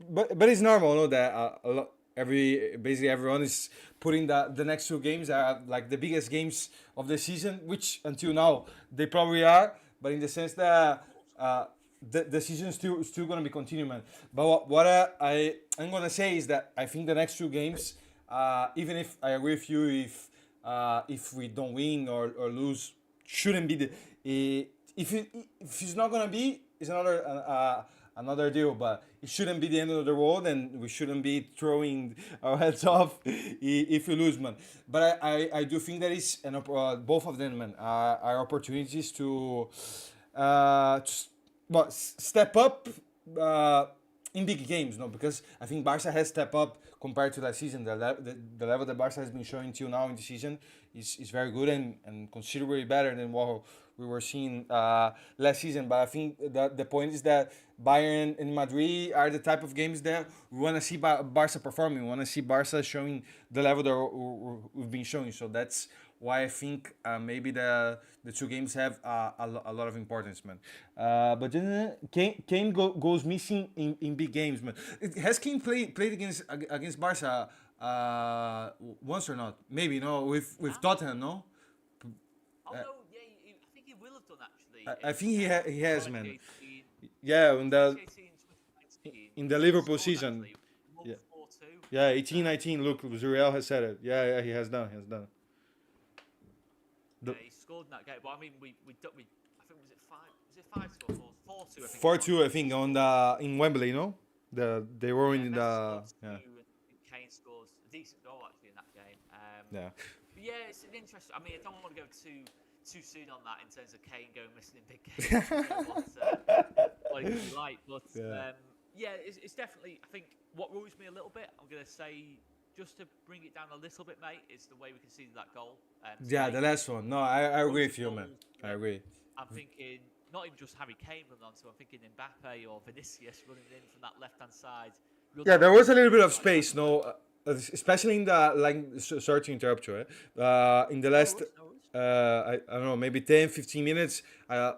[SPEAKER 1] but it's normal, no, that basically everyone is putting the next two games are like the biggest games of the season, which until now they probably are, but in the sense that the season still gonna be continuing, man. But what I'm gonna say is that I think the next two games, even if I agree with you, if we don't win or lose, shouldn't be if it's not gonna be, it's another deal, but it shouldn't be the end of the world, and we shouldn't be throwing our heads off if we lose, man. But I do think that is both of them, man, are opportunities to step up in big games, no? Because I think Barca has stepped up compared to last season. The level that Barca has been showing till now in the season is very good and considerably better than what we were seeing last season. But I think that the point is that Bayern and Madrid are the type of games that we want to see Barca performing. We want to see Barca showing the level that we've been showing. So that's why I think maybe the two games have a lot of importance, man. But then Kane goes missing in big games, man. Has Kane played against Barca once or not? Maybe, no, with Tottenham, no?
[SPEAKER 2] Although, yeah, I think he will have done actually.
[SPEAKER 1] I think he has, man.
[SPEAKER 2] 2018,
[SPEAKER 1] Yeah,
[SPEAKER 2] 2018, 2019,
[SPEAKER 1] in the
[SPEAKER 2] he
[SPEAKER 1] Liverpool
[SPEAKER 2] scored,
[SPEAKER 1] season.
[SPEAKER 2] actually,
[SPEAKER 1] Yeah.
[SPEAKER 2] 4-2.
[SPEAKER 1] Yeah, 18-19. Look, Zuriel has said it. Yeah, he has done.
[SPEAKER 2] Yeah, he scored in that game. But I mean, we I think was it 5-2 or 4-2? I think.
[SPEAKER 1] 4-2, I think, in Wembley, no? They were in the
[SPEAKER 2] and Kane scores a decent goal actually in that game.
[SPEAKER 1] yeah.
[SPEAKER 2] But yeah, it's an interesting. I mean, I don't want to go too soon on that in terms of Kane going missing in big games. What it could be like, but yeah, it's definitely. I think what worries me a little bit, I'm gonna say, just to bring it down a little bit, mate, is the way we conceded that goal.
[SPEAKER 1] Yeah, the last one. No, I agree with you, man. I agree.
[SPEAKER 2] I'm thinking not even just Harry Kane running onto. I'm thinking Mbappe or Vinicius running in from that left-hand side.
[SPEAKER 1] Yeah, there was a little bit of space, no, especially in the sorry to interrupt you. In the last, I don't know, maybe 10, 15 minutes.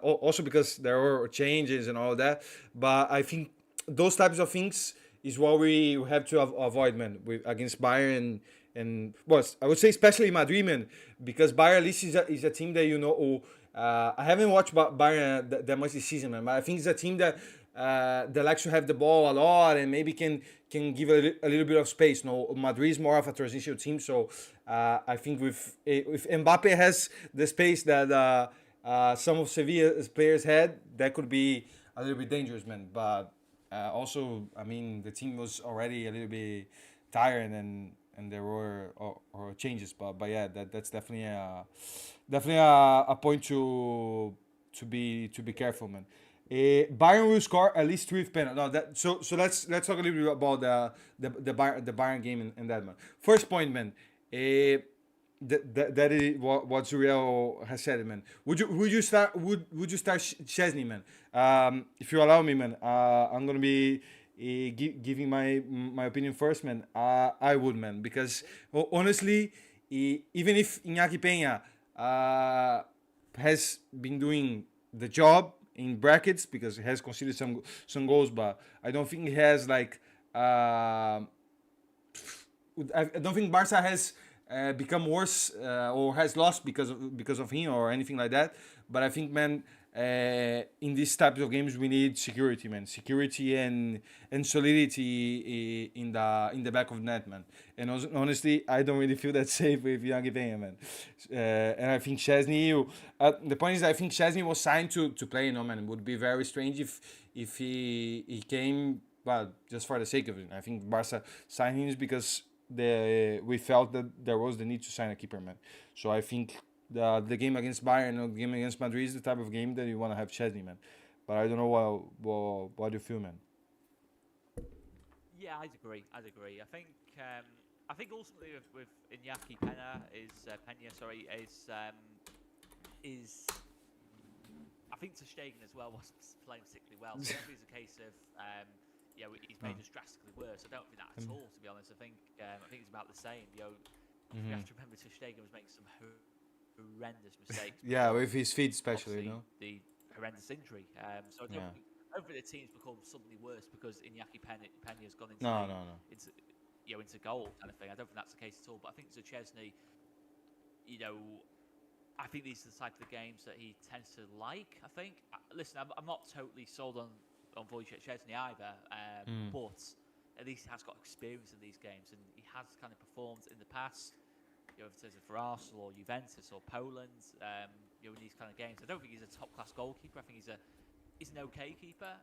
[SPEAKER 1] Also because there were changes and all that. But I think those types of things is what we have to avoid, man, against Bayern and well, I would say especially Madrid, man, because Bayern at least is a team that I haven't watched Bayern that much this season, man, but I think it's a team that likes to have the ball a lot and maybe can give a little bit of space. No, Madrid is more of a transitional team, so I think if Mbappe has the space that some of Sevilla's players had, that could be a little bit dangerous, man. But also, I mean, the team was already a little bit tired and there were or changes, but yeah, that's definitely a point to be careful, man. Bayern will score at least 3 penalties. No, so let's talk a little bit about the Bayern game and that, man. First point, man. That is what Zuriel has said, man. Would you start Chesney, man? If you allow me, man, I'm gonna be giving my opinion first, man. I would, man, because honestly, even if Iñaki Peña has been doing the job in brackets because he has conceded some goals, but I don't think he has like I don't think Barca has become worse or has lost because of him or anything like that. But I think, man, in these types of games we need security, man, security and solidity in the back of the net, man. And honestly, I don't really feel that safe with Iñaki Peña, man. And I think Chesney. The point is, I think Chesney was signed to play, man. It would be very strange if he came, well, just for the sake of it. I think Barca signed him because we felt that there was the need to sign a keeper, man. So I think the game against Bayern or the game against Madrid is the type of game that you want to have Chesney, man. But I don't know what do you feel, man.
[SPEAKER 2] Yeah, I'd agree. I think ultimately with Iñaki Pena is I think Ter Stegen as well was playing particularly well. So I don't think it's a case of he's made
[SPEAKER 1] Oh.
[SPEAKER 2] us drastically worse. I don't think that at all, to be honest. I think it's about the same. We
[SPEAKER 1] Mm-hmm.
[SPEAKER 2] have to remember Ter Stegen was making some horrendous mistakes
[SPEAKER 1] Yeah,
[SPEAKER 2] before
[SPEAKER 1] with his feet especially,
[SPEAKER 2] obviously
[SPEAKER 1] no.
[SPEAKER 2] the horrendous injury. So
[SPEAKER 1] Yeah.
[SPEAKER 2] I don't think the team's become suddenly worse because Iñaki Peña's gone into
[SPEAKER 1] No, no, no.
[SPEAKER 2] into into goal kind of thing. I don't think that's the case at all. But I think Szczesny, you know, I think these are the type of the games that he tends to like. Listen, I'm not totally sold on Wojciech Szczesny either,
[SPEAKER 1] Mm.
[SPEAKER 2] but at least he has got experience in these games, and he has kind of performed in the past. If it's for Arsenal or Juventus or Poland, in these kind of games. I don't think he's a top class goalkeeper. I think he's an okay keeper,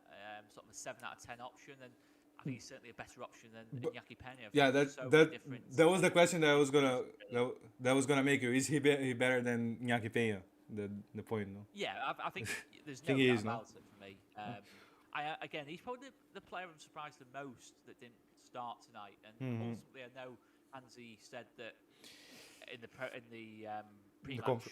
[SPEAKER 2] sort of a 7 out of 10 option, and I think he's certainly a better option than
[SPEAKER 1] But
[SPEAKER 2] Iñaki Peña
[SPEAKER 1] yeah,
[SPEAKER 2] for so many different
[SPEAKER 1] that was the question that I was gonna
[SPEAKER 2] reasons. Really.
[SPEAKER 1] that was gonna make you. Is he better than Iñaki Peña? The point, no.
[SPEAKER 2] Yeah, I think there's
[SPEAKER 1] I think
[SPEAKER 2] no
[SPEAKER 1] he
[SPEAKER 2] doubt
[SPEAKER 1] is, no.
[SPEAKER 2] about it for me. Again, he's probably the player I'm surprised the most that didn't start tonight, and
[SPEAKER 1] Mm-hmm.
[SPEAKER 2] ultimately I know Hansi said that in the
[SPEAKER 1] The
[SPEAKER 2] pre-match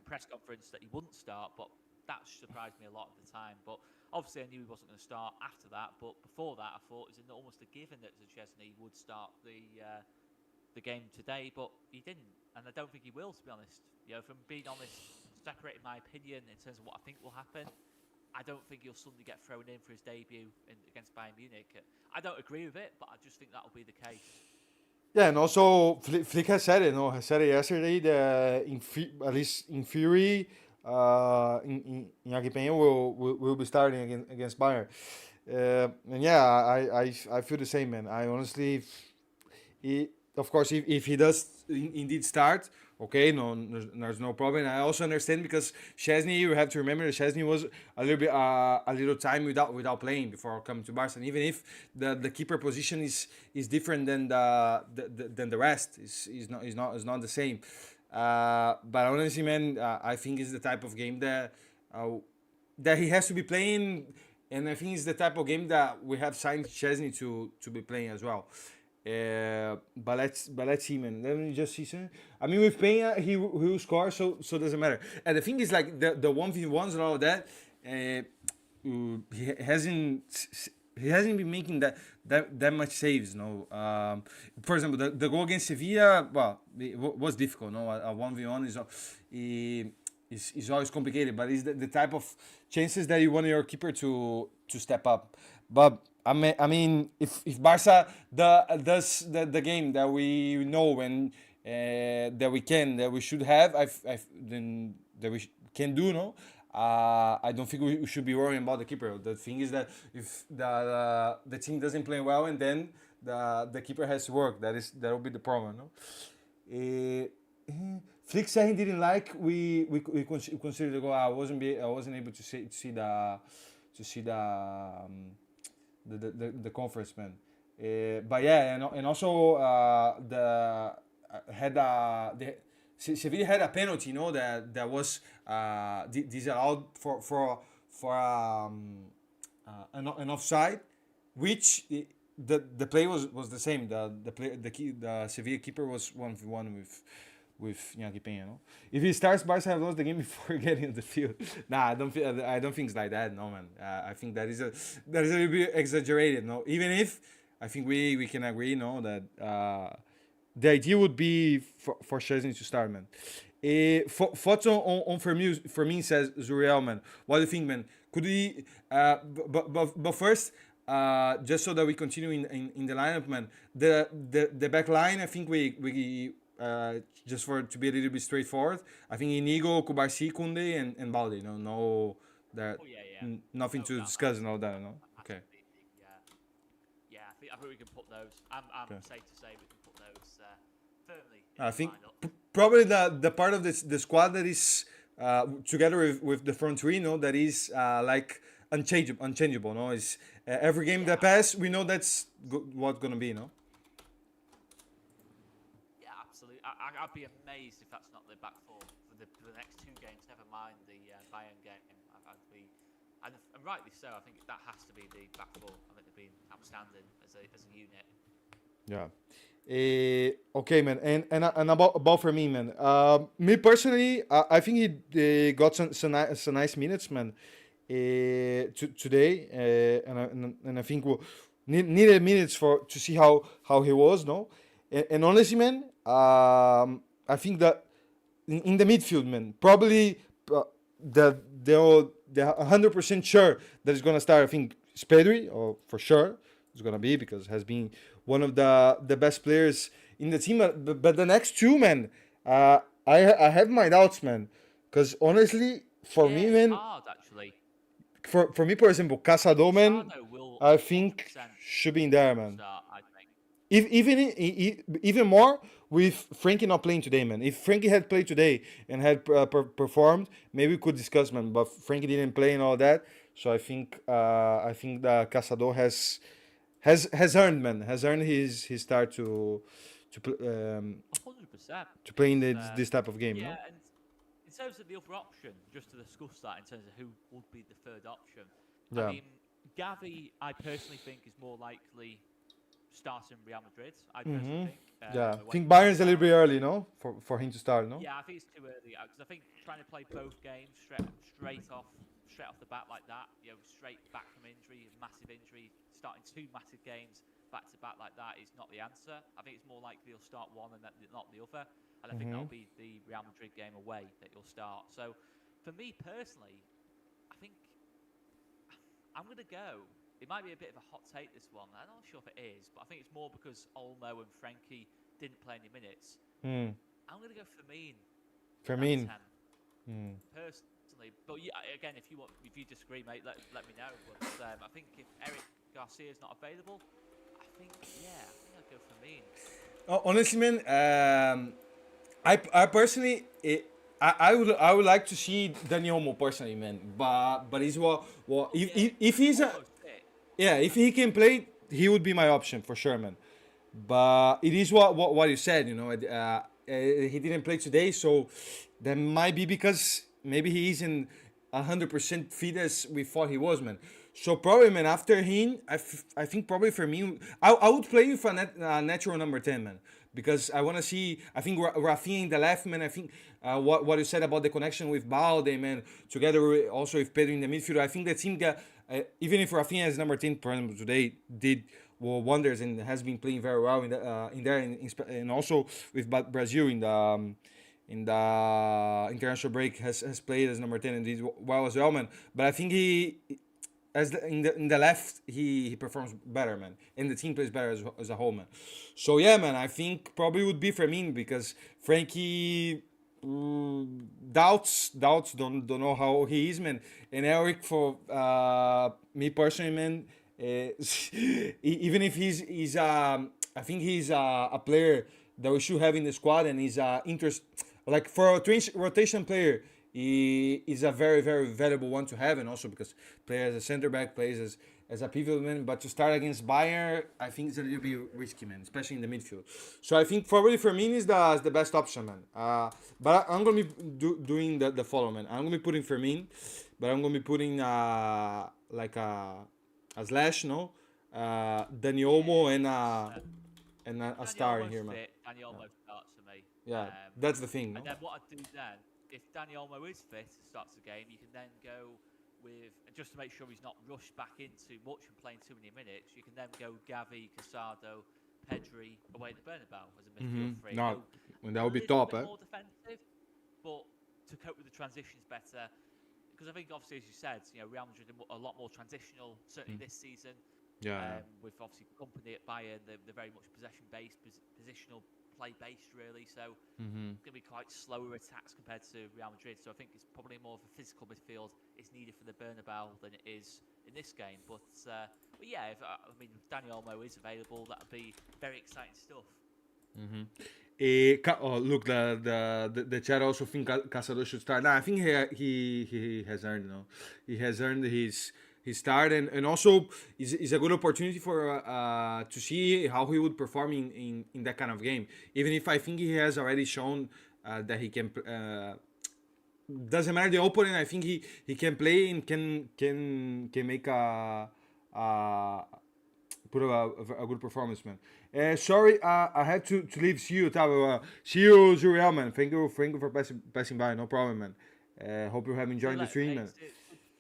[SPEAKER 2] press conference that he wouldn't start, but that surprised me a lot at the time. But obviously, I knew he wasn't going to start after that. But before that, I thought it was almost a given that Szczesny would start the game today, but he didn't, and I don't think he will. To be honest, if I'm being honest, separating my opinion in terms of what I think will happen, I don't think he'll suddenly get thrown in for his debut against Bayern Munich. I don't agree with it, but I just think that'll be the case.
[SPEAKER 1] Yeah, and also Flick has said it. No, has said it yesterday that at least in theory, Iñaki Peña will be starting against Bayern. And yeah, I feel the same, man. I honestly, of course, if he does indeed start, okay, no, there's no problem. I also understand because Szczesny, you have to remember that Szczesny was a little time without playing before coming to Barca. And even if the keeper position is different than than the rest, is not the same. But honestly, man, I think it's the type of game that he has to be playing, and I think it's the type of game that we have signed Szczesny to be playing as well. But let's see, man. Let me just see something. I mean, with Peña, he will score, so doesn't matter. And the thing is, like the 1v1s and all of that, he hasn't been making that much saves. No, for example, the goal against Sevilla, well, it was difficult. No, a 1v1 is always complicated, but it's the type of chances that you want your keeper to step up. But I mean, if Barca does the game that we know and that we should have, then that we can do, no. I don't think we should be worrying about the keeper. The thing is that if the team doesn't play well and then the keeper has to work, that will be the problem, no. Flick said he didn't like. We considered the goal. I wasn't able to see the conference, man. But yeah, and also Sevilla had a penalty, you know, that was disallowed for an offside, which the play was the same. The Sevilla keeper was 1v1 with Iñaki Peña, no? If he starts, Barca have lost the game before getting on the field. Nah, I don't think it's like that, no, man. I think that is a little bit exaggerated, no. Even if I think we can agree, no, that the idea would be for Szczesny to start, man. Thoughts on Fermin, says Zuriel, man. What do you think, man? Could we? But first, just so that we continue in the lineup, man. The back line, I think we just to be a little bit straightforward, I think Inigo, Kubarsi, Kunde, and Balde. No, that
[SPEAKER 2] Oh yeah.
[SPEAKER 1] nothing
[SPEAKER 2] No
[SPEAKER 1] to
[SPEAKER 2] doubt
[SPEAKER 1] discuss
[SPEAKER 2] that.
[SPEAKER 1] and all that. No, okay.
[SPEAKER 2] Yeah. I think we can put those. I'm
[SPEAKER 1] Okay.
[SPEAKER 2] safe to say we can put those firmly in
[SPEAKER 1] I
[SPEAKER 2] the
[SPEAKER 1] think
[SPEAKER 2] lineup.
[SPEAKER 1] probably the part of the squad that is together with the front three, no, that is like unchangeable. No, is every game that pass, we know that's what's gonna be. No.
[SPEAKER 2] Yeah, absolutely. I'd be amazed if that's not the back four for the next two games. Never mind the Bayern game. I rightly so. I think that has to be the back four. I think they've been outstanding as a unit.
[SPEAKER 1] Yeah. Okay, man, and about for me, man. Me personally, I think he got some nice minutes, man. Today, and I think we needed minutes for to see how he was, no. And honestly, man, I think that in the midfield, man, probably they're 100% sure that it's gonna start. I think Pedri, or for sure it's gonna be, because has been one of the best players in the team. But the next two, man, I have my doubts, man, because honestly, for
[SPEAKER 2] Yeah,
[SPEAKER 1] me,
[SPEAKER 2] it's
[SPEAKER 1] man,
[SPEAKER 2] hard actually.
[SPEAKER 1] for me, for example, Casado, man,
[SPEAKER 2] Casado will
[SPEAKER 1] I think
[SPEAKER 2] 100%
[SPEAKER 1] should be in there, man.
[SPEAKER 2] start. I think.
[SPEAKER 1] Even more with Frankie not playing today, man. If Frankie had played today and had performed, maybe we could discuss, man. But Frankie didn't play and all that, so I think that Casado has earned, man, has earned his start
[SPEAKER 2] A 100%.
[SPEAKER 1] to play in
[SPEAKER 2] It's
[SPEAKER 1] this type of game,
[SPEAKER 2] yeah,
[SPEAKER 1] no?
[SPEAKER 2] and in terms of the other option, just to discuss that in terms of who would be the third option. I
[SPEAKER 1] Yeah.
[SPEAKER 2] mean, Gavi, I personally think is more likely starting Real Madrid. I personally think.
[SPEAKER 1] Yeah, I
[SPEAKER 2] Away
[SPEAKER 1] think
[SPEAKER 2] from
[SPEAKER 1] Bayern's a little
[SPEAKER 2] Barca.
[SPEAKER 1] bit early, no, for him to start, no?
[SPEAKER 2] Yeah, I think it's too early because I think trying to play both games straight off the bat like that, straight back from injury, massive injury, starting two massive games back to back like that is not the answer. I think it's more likely he'll start one and not the other, and I think that'll be the Real Madrid game away that he'll start. So, for me personally, I think I'm gonna go. It might be a bit of a hot take, this one. I'm not sure if it is, but I think it's more because Olmo and Frankie didn't play any minutes. I'm going to go Firmino.
[SPEAKER 1] Firmino.
[SPEAKER 2] Personally, but yeah, again, if you disagree, mate, let me know. But I think if Eric Garcia's not available, I think I'd go Firmino.
[SPEAKER 1] Honestly, man, I personally, I would like to see Dani Olmo personally, man. But he's if he's a
[SPEAKER 2] Almost fit.
[SPEAKER 1] yeah, if he can play, he would be my option for sure, man. But it is what you said, he didn't play today, so that might be because maybe he isn't 100% fit as we thought he was, man. So probably, man, after him, I think probably for me, I would play with a natural number 10, man, because I want to see. I think Rafinha in the left, man. I think what you said about the connection with Balde, man, together also with Pedro in the midfield. I think the team got even if Rafinha is number 10, for example, today did wonders and has been playing very well in there, and also with Brazil in the international break has played as number 10 and did well as well, man. But I think in the left he performs better, man, and the team plays better as a whole, man. So yeah, man, I think probably would be Firmino, because Frankie doubts don't know how he is, man. And Eric, for me personally, man, even if he's I think he's a player that we should have in the squad, and he's interest, like, for a rotation player, he is a very, very valuable one to have, and also because plays as a center back, plays as a pivot man. But to start against Bayern, I think it's a little bit risky, man, especially in the midfield. So I think probably for me is the best option, man. But I'm gonna be doing the follow, man. I'm gonna be putting Firmino, but I'm gonna be putting like a slash, no, Dani Olmo and a star in here, man.
[SPEAKER 2] Dani Olmo starts for me.
[SPEAKER 1] Yeah, that's the thing, no?
[SPEAKER 2] And then what I'd do then, if Dani Olmo is fit and starts the game, you can then go with, just to make sure he's not rushed back in too much and playing too many minutes, you can then go Gavi, Casado, Pedri away at the Bernabeu as a midfield three.
[SPEAKER 1] No, and that would be
[SPEAKER 2] A little
[SPEAKER 1] top,
[SPEAKER 2] bit
[SPEAKER 1] eh?
[SPEAKER 2] more defensive, but to cope with the transitions better. Because I think, obviously, as you said, Real Madrid are a lot more transitional, certainly this season.
[SPEAKER 1] Yeah.
[SPEAKER 2] With obviously company at Bayern, they're very much possession-based, positional play-based, really. So it's going to be quite slower attacks compared to Real Madrid. So I think it's probably more of a physical midfield is needed for the Bernabeu than it is in this game. But yeah, if Dani Olmo is available, that would be very exciting stuff.
[SPEAKER 1] Look, the chat also think Casado should start. Nah, I think he has earned, he has earned his start, and also is a good opportunity for to see how he would perform in that kind of game. Even if I think he has already shown that he can doesn't matter the opponent. I think he can play and can make a put a good performance, man. Sorry, I had to leave. See you, Tavo. See you, Zuriel, man. Thank you for passing by. No problem, man. Hope you have
[SPEAKER 2] See you
[SPEAKER 1] enjoyed the
[SPEAKER 2] later,
[SPEAKER 1] stream,
[SPEAKER 2] mate.
[SPEAKER 1] man.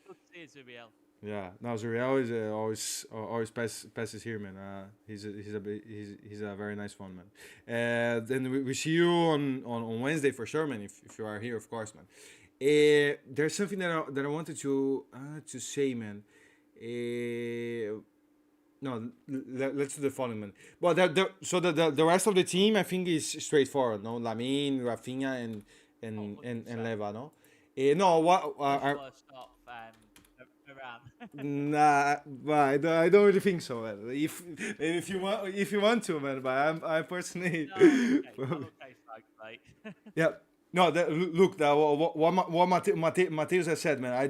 [SPEAKER 2] Good to see you, Zuriel.
[SPEAKER 1] Yeah, no, Zuriel is always passes here, man. He's a very nice one, man. Then we see you on Wednesday for sure, man. If you are here, of course, man. There's something that I wanted to say, man. No, let's do the following, man. Well, the rest of the team, I think, is straightforward. No, Lamine, Rafinha, and Leva. No, no. What
[SPEAKER 2] First off, Iran.
[SPEAKER 1] Nah, but I don't really think so, man. If you want to, man, but I personally.
[SPEAKER 2] No, I'm okay. I'm okay, thanks, mate.
[SPEAKER 1] Yeah. No, look, what Mateus has said, man. I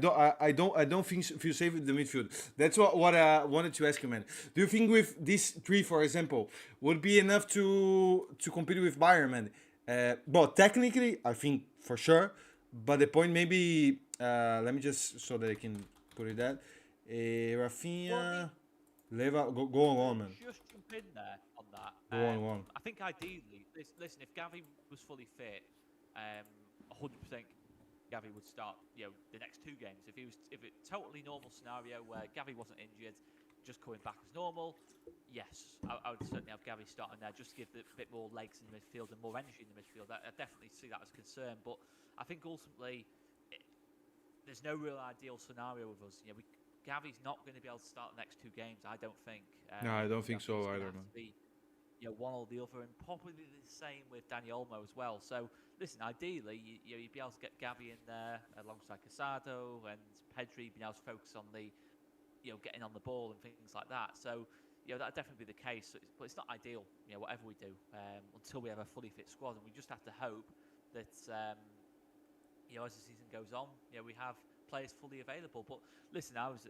[SPEAKER 1] don't feel safe with the midfield. That's what I wanted to ask you, man. Do you think with these three, for example, would be enough to compete with Bayern, man? Well, technically, I think for sure. But the point maybe, let me just so that I can put it that. Rafinha, Leva, go on, man.
[SPEAKER 2] Just jump in there on that.
[SPEAKER 1] Go on.
[SPEAKER 2] I think ideally, listen, if Gavi was fully fit, 100% Gavi would start, the next two games. If it totally normal scenario where Gavi wasn't injured, just coming back as normal, yes, I would certainly have Gavi starting there just to give a bit more legs in the midfield and more energy in the midfield. I definitely see that as a concern, but I think ultimately there's no real ideal scenario with us. Gavi's not going to be able to start the next two games, I don't think.
[SPEAKER 1] No, I don't think so either, man.
[SPEAKER 2] One or the other, and probably the same with Dani Olmo as well. So, listen, ideally, you'd be able to get Gavi in there alongside Casado and Pedri, being able to focus on the, getting on the ball and things like that. So, that'd definitely be the case. But it's not ideal, whatever we do, until we have a fully fit squad, and we just have to hope that, as the season goes on, we have players fully available. But listen, I was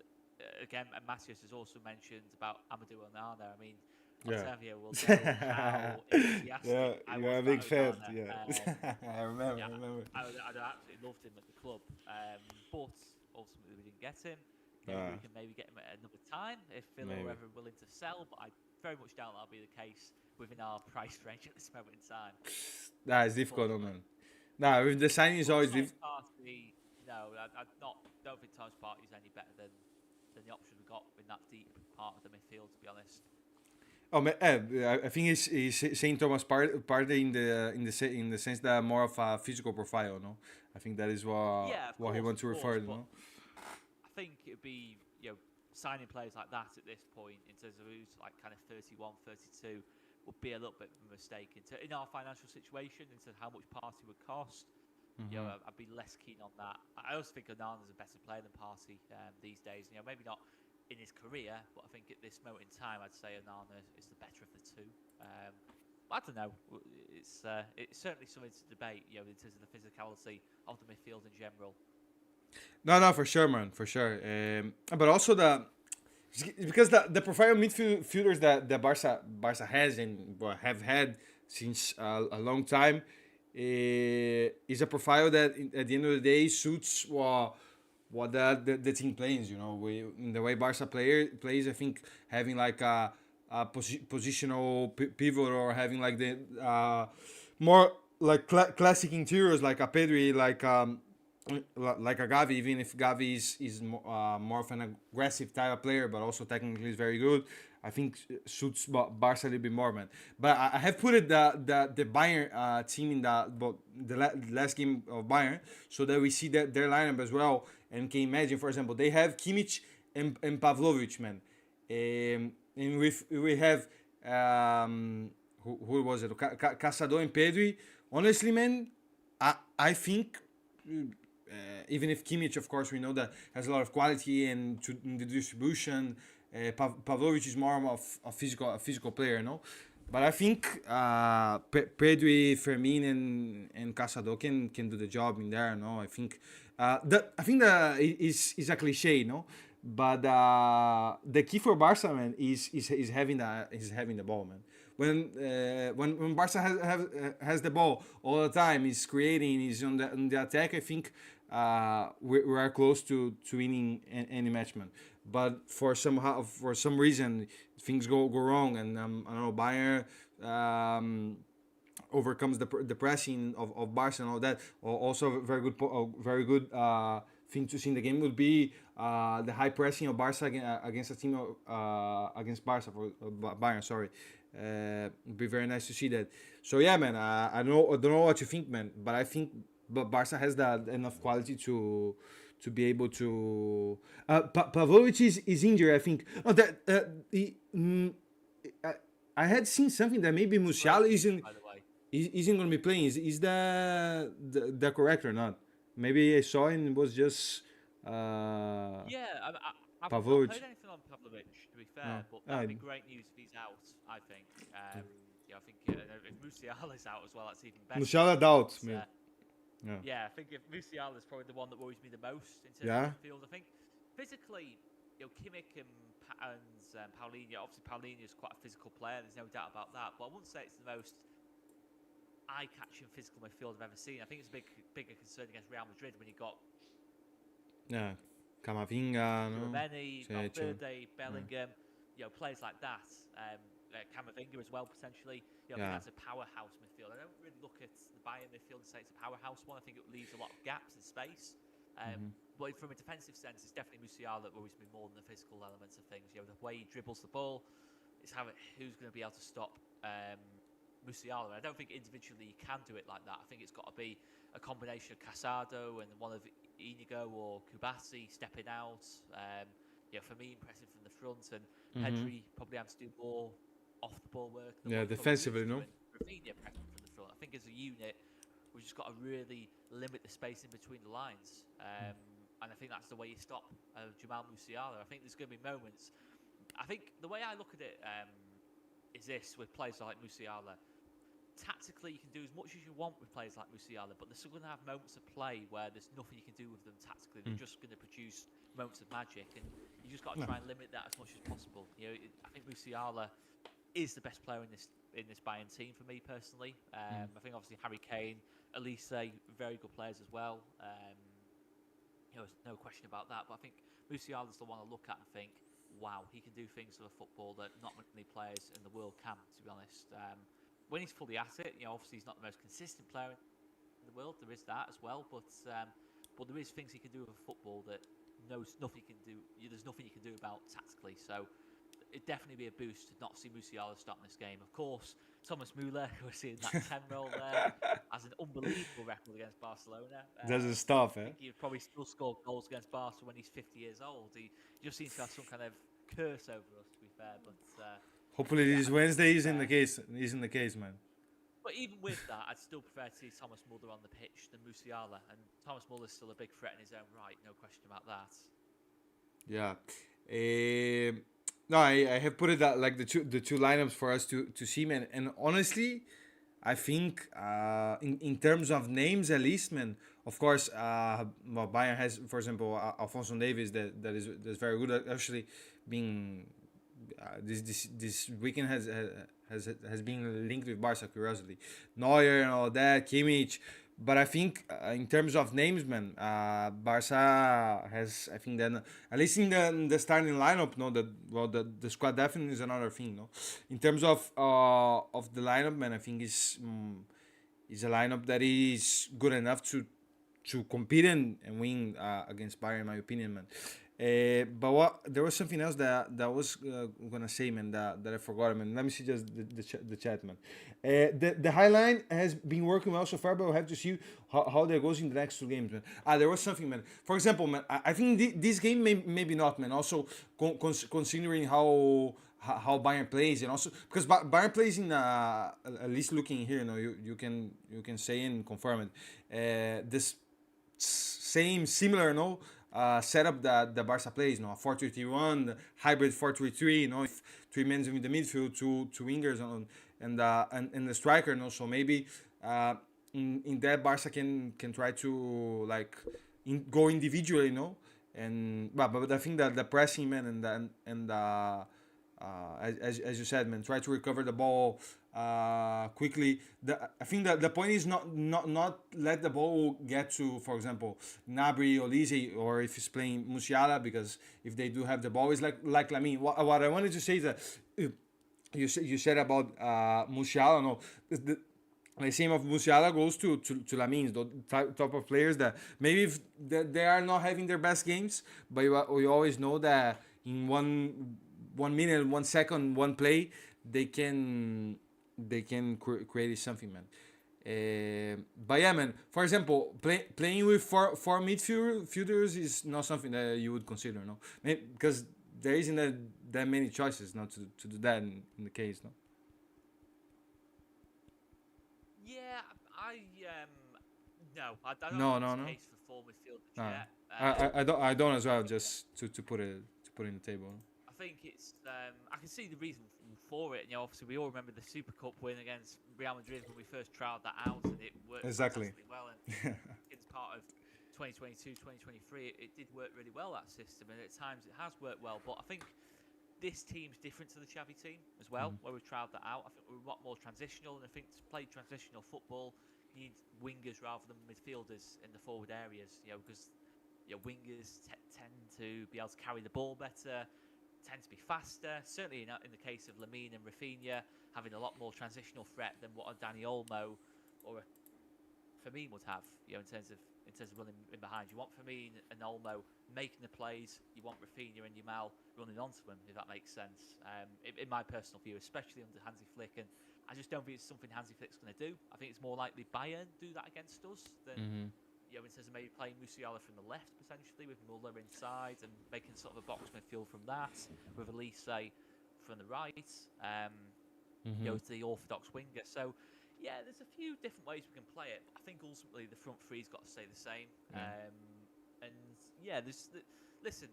[SPEAKER 2] again, and Matthias has also mentioned about Amadou Onana. I mean. Octavio will know how enthusiastic I was
[SPEAKER 1] you're a big fan.
[SPEAKER 2] Onana.
[SPEAKER 1] I remember.
[SPEAKER 2] I'd absolutely loved him at the club, but ultimately we didn't get him. We can maybe get him at another time if Villa are ever willing to sell, but I very much doubt that'll be the case within our price range at this moment in time.
[SPEAKER 1] It's difficult, man. With the signing is always difficult.
[SPEAKER 2] I don't think Thomas Partey is any better than the options we got in that deep part of the midfield, to be honest.
[SPEAKER 1] Oh man, I think he's saying Thomas Partey in the sense that more of a physical profile, no? I think that is what he wants to refer to, no?
[SPEAKER 2] I think it'd be signing players like that at this point in terms of who's like kind of 31, 32 would be a little bit of a mistake in our financial situation in terms of how much Partey would cost. I'd be less keen on that. I also think Onana's a better player than Partey these days. Maybe not in his career, but I think at this moment in time, I'd say Onana is the better of the two. I don't know. It's certainly something to debate, in terms of the physicality of the midfield in general.
[SPEAKER 1] No, for sure, man, for sure. But also because the profile midfielders that Barca has and have had since a long time is a profile that at the end of the day suits what the team plays. In the way Barca plays, I think having like a positional pivot or having like the more like classic interiors like a Pedri, like a Gavi, even if Gavi is more of an aggressive type of player, but also technically is very good. I think suits Barca a little bit more, man. But I have put it the Bayern team in the last game of Bayern, so that we see their lineup as well, and can imagine, for example, they have Kimmich and Pavlovic, man, and we have who was it? Casado and Pedri. Honestly, man, I think. Even if Kimmich, of course, we know that has a lot of quality and in the distribution, Pavlovic is more of a physical player, no. But I think Pedri, Fermin, and Casado can do the job in there, no. I think that is a cliche, no. But the key for Barca, man, is having the ball, man. When Barca has the ball all the time, is creating, is on the attack. I think we are close to winning any match, man. But for some reason things go wrong, and I don't know, Bayern overcomes the pressing of Barca and all that. Also, very good, very good thing to see in the game would be the high pressing of Barca against a team against Barca for Bayern. Sorry, it'd be very nice to see that. So yeah, man. I don't know what you think, man, but I think Barca has that enough quality to be able to. Pavlovic is injured, I think. Oh, I, I had seen something that maybe Musiala isn't
[SPEAKER 2] By the way,
[SPEAKER 1] isn't going to be playing. Is the correct or not? Maybe I saw and it was just
[SPEAKER 2] yeah, I've not
[SPEAKER 1] Pavlovic.
[SPEAKER 2] heard anything on Pavlovic, to be
[SPEAKER 1] No,
[SPEAKER 2] fair, but that'd be great news if he's out. I think. Yeah, I think if Musiala's out as well, that's even better.
[SPEAKER 1] Musiala doubt.
[SPEAKER 2] But,
[SPEAKER 1] Yeah.
[SPEAKER 2] yeah, I think if Musiala is probably the one that worries me the most in terms
[SPEAKER 1] Yeah.
[SPEAKER 2] of midfield. I think physically, Kimmich and Paulinho. Obviously, Paulinho is quite a physical player. There's no doubt about that. But I wouldn't say it's the most eye-catching physical midfield I've ever seen. I think it's a bigger concern against Real Madrid when you got
[SPEAKER 1] Yeah. Camavinga, no.
[SPEAKER 2] Roumeni,
[SPEAKER 1] Checho.
[SPEAKER 2] Valverde, Bellingham, players like that. Camavinga as well, potentially. I think
[SPEAKER 1] Yeah.
[SPEAKER 2] that's a powerhouse midfield. I don't really look at the Bayern midfield and say it's a powerhouse one. I think it leaves a lot of gaps in space. But from a defensive sense, it's definitely Musiala that worries me more than the physical elements of things. The way he dribbles the ball, it's who's going to be able to stop Musiala. I don't think individually you can do it like that. I think it's got to be a combination of Casado and one of Inigo or Kubasi stepping out. For me, impressive from the front, and Pedri probably has to do more off the ball work.
[SPEAKER 1] Yeah, defensively, no.
[SPEAKER 2] Rafinha pressing from the front. I think as a unit, we've just got to really limit the space in between the lines. And I think that's the way you stop Jamal Musiala. I think there's going to be moments. I think the way I look at it is this with players like Musiala. Tactically, you can do as much as you want with players like Musiala, but they're still going to have moments of play where there's nothing you can do with them tactically. They're just going to produce moments of magic, and you just got to try and limit that as much as possible. I think Musiala is the best player in this Bayern team for me personally. I think obviously Harry Kane, Elise, very good players as well. There's no question about that. But I think Musiala's the one I look at and think, wow, he can do things for the football that not many players in the world can, to be honest. When he's fully at it, obviously he's not the most consistent player in the world. There is that as well, but there is things he can do with football that nothing can do. There's nothing you can do about tactically. So it'd definitely be a boost to not see Musiala starting this game. Of course, Thomas Müller, who we're seeing that 10 role there, has an unbelievable record against Barcelona.
[SPEAKER 1] Doesn't stop,
[SPEAKER 2] I think he would probably still score goals against Barca when he's 50 years old. He just seems to have some kind of curse over us, to be fair. But
[SPEAKER 1] hopefully this Wednesday isn't the case. Isn't the case, man.
[SPEAKER 2] But even with that, I'd still prefer to see Thomas Müller on the pitch than Musiala. And Thomas Muller's still a big threat in his own right, no question about that.
[SPEAKER 1] Yeah. No, I have put it that like the two lineups for us to see, man. And honestly, I think in terms of names at least, man. Of course, Bayern has, for example, Alphonso Davies that's very good. Actually, being this weekend has been linked with Barca, curiosity, Neuer and all that, Kimmich. But I think in terms of names, man, Barca has, I think, then at least in the starting lineup, no, the squad definitely is another thing, no. In terms of the lineup, man, I think is a lineup that is good enough to compete and win against Bayern, in my opinion, man. But there was something else that I was gonna say, man, that I forgot, man. Let me see just the chat, man. The highline has been working well so far, but we'll have to see how that goes in the next two games, man. There was something, man. For example, man, I think this game maybe not, man. Also considering how Bayern plays, and also because Bayern plays in at least looking here, you can say and confirm it. This similar, setup that the Barca plays, 4-3-1, hybrid 4-3-3, if three men in the midfield, two wingers and the striker, so maybe in that Barca can try to go individually, and but I think that the pressing, man, and as you said, man, try to recover the ball quickly. I think that the point is not let the ball get to, for example, Nabri or Lise, or if he's playing Musiala, because if they do have the ball, it's like Lamine. What I wanted to say is that you said about Musiala. No, the same of Musiala goes to Lamine, the type of players that maybe if they are not having their best games, but you always know that in 1 minute, 1 second, one play, they can create something, man. But yeah, man. For example, playing with four midfielders is not something that you would consider, no, because there isn't that many choices, not to do that in the case, no.
[SPEAKER 2] Yeah, no, I don't
[SPEAKER 1] No,
[SPEAKER 2] think
[SPEAKER 1] no,
[SPEAKER 2] it's a
[SPEAKER 1] no.
[SPEAKER 2] case for four midfielders
[SPEAKER 1] Uh,
[SPEAKER 2] yet.
[SPEAKER 1] I don't as well. Just to put it in the table.
[SPEAKER 2] I think it's. I can see the reason for it. Obviously we all remember the Super Cup win against Real Madrid when we first trialled that out, and it worked
[SPEAKER 1] Exactly.
[SPEAKER 2] fantastically well. And it's part of 2022, 2023. It did work really well, that system, and at times it has worked well. But I think this team's different to the Xavi team as well, where we've trialled that out. I think we're a lot more transitional, and I think to play transitional football, you need wingers rather than midfielders in the forward areas. Because wingers tend to be able to carry the ball better, tend to be faster. Certainly in the case of Lamine and Rafinha, having a lot more transitional threat than what a Dani Olmo or a Firmino would have. In terms of running in behind, you want Firmino and Olmo making the plays. You want Rafinha and Yamal running onto them, if that makes sense. In my personal view, especially under Hansi Flick, and I just don't think it's something Hansi Flick's going to do. I think it's more likely Bayern do that against us than in terms of maybe playing Musiala from the left potentially with Muller inside and making sort of a box midfield from that with Elise from the right. As the orthodox winger. So yeah, there's a few different ways we can play it. But I think ultimately the front three's got to stay the same. And yeah, listen,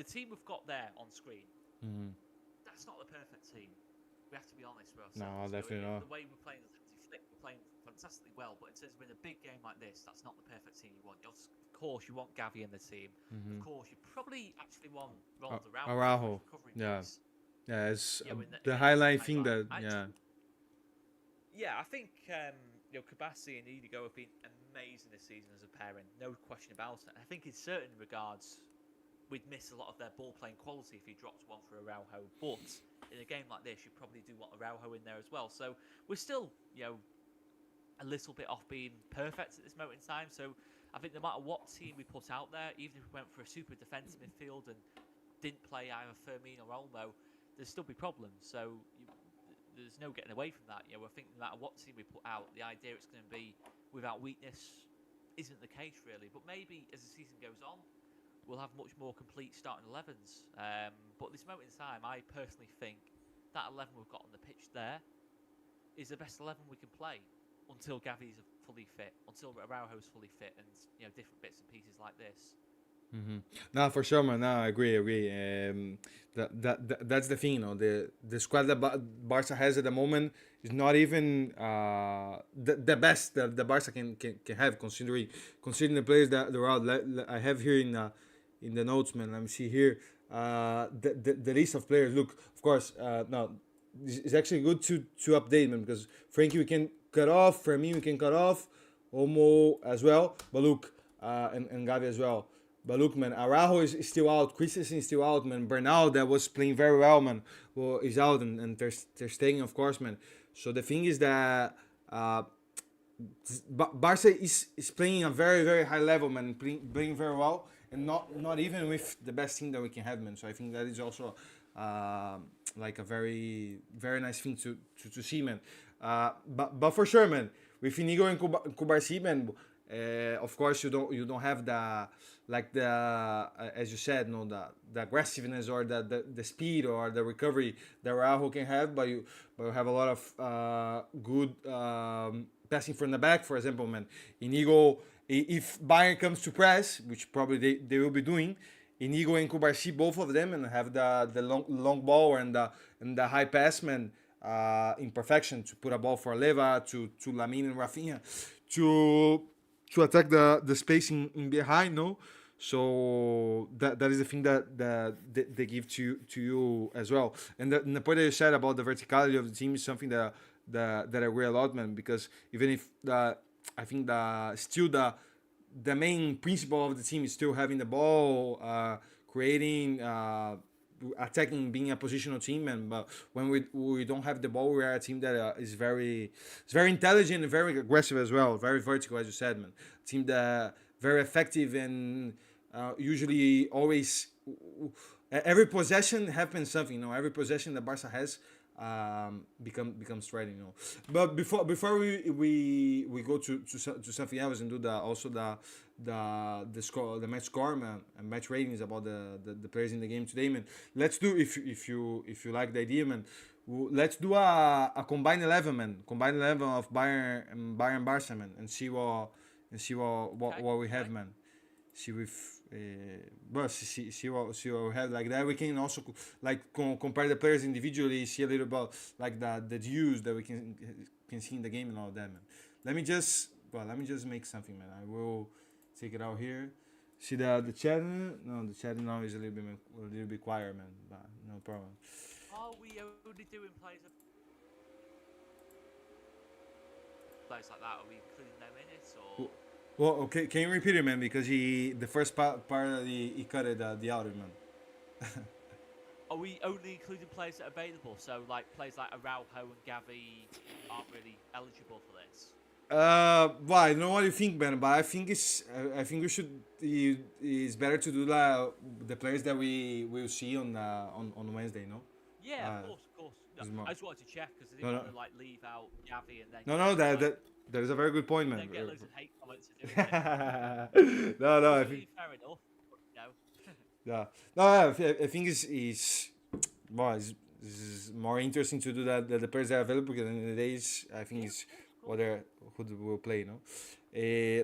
[SPEAKER 2] the team we've got there on screen, that's not the perfect team. We have to be honest with ourselves.
[SPEAKER 1] No, definitely not.
[SPEAKER 2] The way we're playing as Hansi Flick, we're playing fantastically well, but in terms of in a big game like this, that's not the perfect team you want. Of course, you want Gavi in the team. Of course, you probably actually want Ronald
[SPEAKER 1] Araujo.
[SPEAKER 2] Recovering
[SPEAKER 1] Yeah.
[SPEAKER 2] pace.
[SPEAKER 1] Yeah, it's the
[SPEAKER 2] against
[SPEAKER 1] highlight
[SPEAKER 2] the
[SPEAKER 1] thing
[SPEAKER 2] right
[SPEAKER 1] that
[SPEAKER 2] back. Yeah, I think Kabassi and Idigo have been amazing this season as a pairing, no question about it. I think in certain regards, we'd miss a lot of their ball-playing quality if he dropped one for Araujo. But in a game like this, you probably do want Araujo in there as well. So we're still, a little bit off being perfect at this moment in time. So I think no matter what team we put out there, even if we went for a super defensive midfield and didn't play either Firmino or Olmo, there'd still be problems. So there's no getting away from that. I think no matter what team we put out, the idea it's going to be without weakness isn't the case really. But maybe as the season goes on, we'll have much more complete starting 11s. But at this moment in time, I personally think that 11 we've got on the pitch there is the best 11 we can play until Gavi's fully fit, until Araujo's fully fit, and different bits and pieces like this.
[SPEAKER 1] No, for sure, man. No, I agree. That's the thing, the squad that Barca has at the moment is not even the best that the Barca can have, considering the players that they're out. I have here in the notes, man. Let me see here. The list of players. Look, of course, now it's actually good to update, man, because Frankie we can cut off, for me we can cut off, Omo as well, but look, and Gavi as well. But look, man, Araujo is still out. Christensen is still out, man. Bernal, that was playing very well, man, is out, and they're staying, of course, man. So the thing is that Barca is playing a very, very high level, man, playing very well, and not even with the best team that we can have, man. So I think that is also like a very, very nice thing to see, man. But for sure, man, with Inigo and Kubarsi, man, of course you don't have the as you said, the aggressiveness or the speed or the recovery that Araujo can have, but you have a lot of good passing from the back. For example, man, Inigo, if Bayern comes to press, which probably they will be doing, Inigo and Kubarsi, both of them, and have the long ball and the high pass, man, in perfection to put a ball for Leva to Lamine and Rafinha to attack the space in behind, no? So that is the thing that they give to you as well. And the point that you said about the verticality of the team is something that I agree a lot, man. Because even if I think the main principle of the team is still having the ball, creating, attacking, being a positional team. And but when we don't have the ball, we are a team that is very intelligent and very aggressive as well, very vertical, as you said, man. Team that very effective and usually always every possession happens something. Every possession that Barca has becomes threatening. But before we go to something else and do the match score, man, and match ratings about the players in the game today, man. Let's do, if you like the idea, man. Let's do a combined 11, man. Combined 11 of Bayern Barca, man, and see what we have, man. See if but see what we have like that. We can also like compare the players individually, see a little about like the views that we can see in the game and all that, man. Let me just make something, man. I will take it out here. See the chat. No, the chat now is a little bit quiet, man. But no problem.
[SPEAKER 2] Are we only doing players like that? Are we including them in it, or?
[SPEAKER 1] Well, okay, can you repeat it, man? Because the first part he cut it the audio, man.
[SPEAKER 2] Are we only including players that are available? So, like players like Araujo and Gavi aren't really eligible for this.
[SPEAKER 1] Well, I don't know what you think, man, but I think we should. It's better to do the players that we will see on Wednesday, no?
[SPEAKER 2] Yeah, of course. No, I just wanted to check because I didn't want to like leave out Gavi and then.
[SPEAKER 1] No, that is a very good point, man.
[SPEAKER 2] Then get loads of hate comments to do it.
[SPEAKER 1] No, I think.
[SPEAKER 2] Fair enough. No.
[SPEAKER 1] Yeah, no, I think it's more interesting to do that the players that are available because in the days I think it's who will play, no.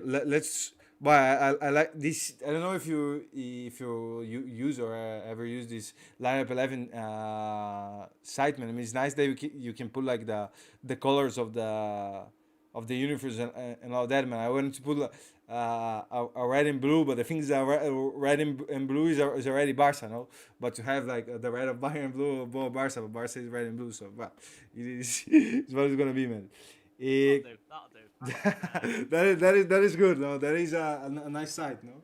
[SPEAKER 1] Let's. But I like this. I don't know if you use or ever use this lineup 11 site, man. I mean, it's nice that you can put like the colors of the universe and all that, man. I wanted to put a red and blue, but the thing is that red and blue is already Barca, no? But to have like the red of Bayern and blue of Barca, but Barca is red and blue, so well, it's what it's gonna be, man.
[SPEAKER 2] That'll do.
[SPEAKER 1] That is good, no? That is a nice sight, no?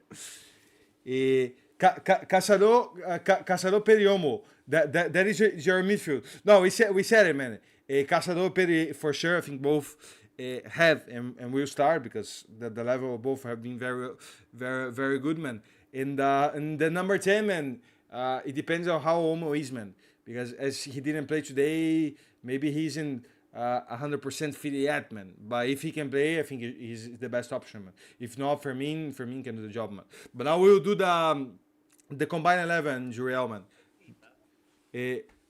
[SPEAKER 1] Caçador Periomo. That is your midfield. No, we said it, man. Caçador Peri for sure. I think both have and will start because the level of both have been very very good, man. In the number 10, man. It depends on how Omo is, man. Because as he didn't play today, maybe he's in 100% fit yet, man. But if he can play, I think he's the best option, man. If not, Fermin can do the job, man. But now we'll do the combined 11, Juriel, man.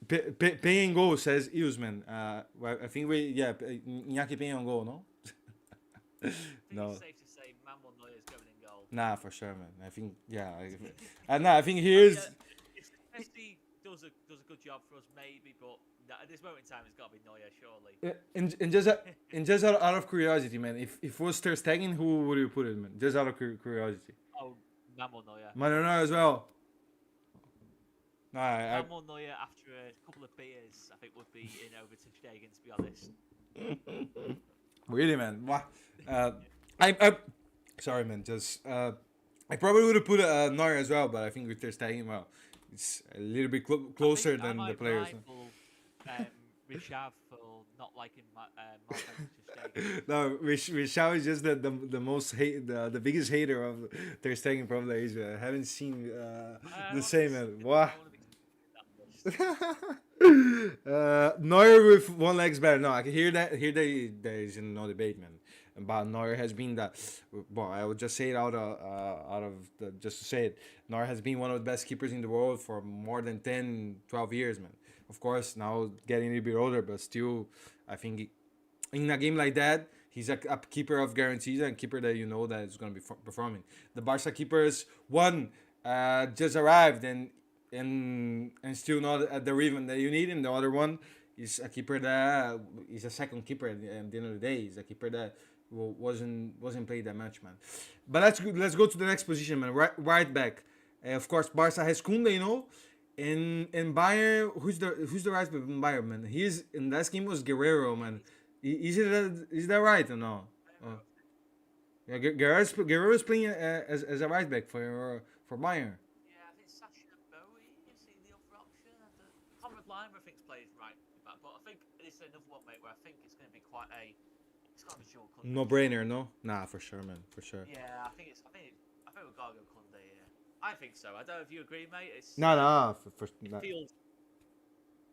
[SPEAKER 1] Pay and goal says Usman. Well, I think Iñaki Pay on goal, no?
[SPEAKER 2] No. It's safe to say Manuel Neuer is going in goal.
[SPEAKER 1] Nah, for sure, man. I think I think here's.
[SPEAKER 2] If Messi does a good job for us, maybe, but at this moment in time, it's got to be Neuer, surely.
[SPEAKER 1] And just out of curiosity, man, if it was Ter Stegen, who would you put it, man? Just out of curiosity.
[SPEAKER 2] Oh, Manuel Neuer.
[SPEAKER 1] Manuel Neuer as well. No,
[SPEAKER 2] Manuel Neuer after a couple of beers, I think would be in over to Stegen, to be honest.
[SPEAKER 1] Really, man. I sorry, man. Just I probably would have put Neuer as well, but I think with Ter Stegen, well, it's a little bit closer than the players.
[SPEAKER 2] Rishav for not liking Stegen.
[SPEAKER 1] No, Rishav is just the most the biggest hater of Ter Stegen probably is. I haven't seen the same, man. Wow. Neuer with one leg's better. No, I can hear that. Here there is no debate, man. But Neuer has been that. Well, I would just say it just to say it. Neuer has been one of the best keepers in the world for more than 10, 12 years, man. Of course, now getting a little bit older, but still, I think in a game like that, he's a keeper of guarantees and a keeper that you know that is going to be performing. The Barca keepers, one just arrived and still not at the rhythm that you need, and the other one is a keeper that is a second keeper at the end of the day. He's a keeper that wasn't played that much, man. But let's go to the next position, man. Right back. Of course, Barca has Koundé, you know, and Bayern. Who's the right back in Bayern, man? He's in that game was Guerrero, man. Is that right or no? Oh. Yeah, Guerrero's playing as a right back for Bayern.
[SPEAKER 2] Yeah, I think Sasha Bowie is the other option. Conrad Lima, I think, plays right back, but I think it's another one, mate, where I think it's going to be quite a. It's got to be Joel Koundé.
[SPEAKER 1] No brainer, no? Nah, for sure, man, for sure.
[SPEAKER 2] Yeah, I think we've got to go Koundé. Yeah, I think so. I don't know if you agree, mate. It's
[SPEAKER 1] Nah,
[SPEAKER 2] it feels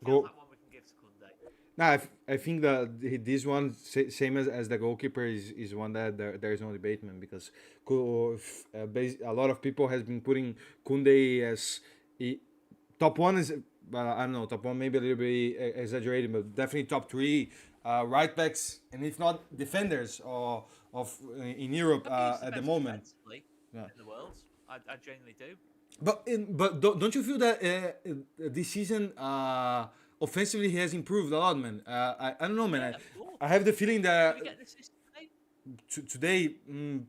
[SPEAKER 1] go.
[SPEAKER 2] like one we can give to Koundé.
[SPEAKER 1] Nah, I think that this one, same as the goalkeeper, is one that there is no debate, man. Because a lot of people has been putting Koundé as top one is, well, I don't know, top one maybe a little bit exaggerated, but definitely top three right backs, and if not defenders of in Europe at the moment.
[SPEAKER 2] Yeah. In the world, I genuinely do.
[SPEAKER 1] But don't you feel that this season offensively he has improved a lot, man? I don't know, man. I have the feeling that today, in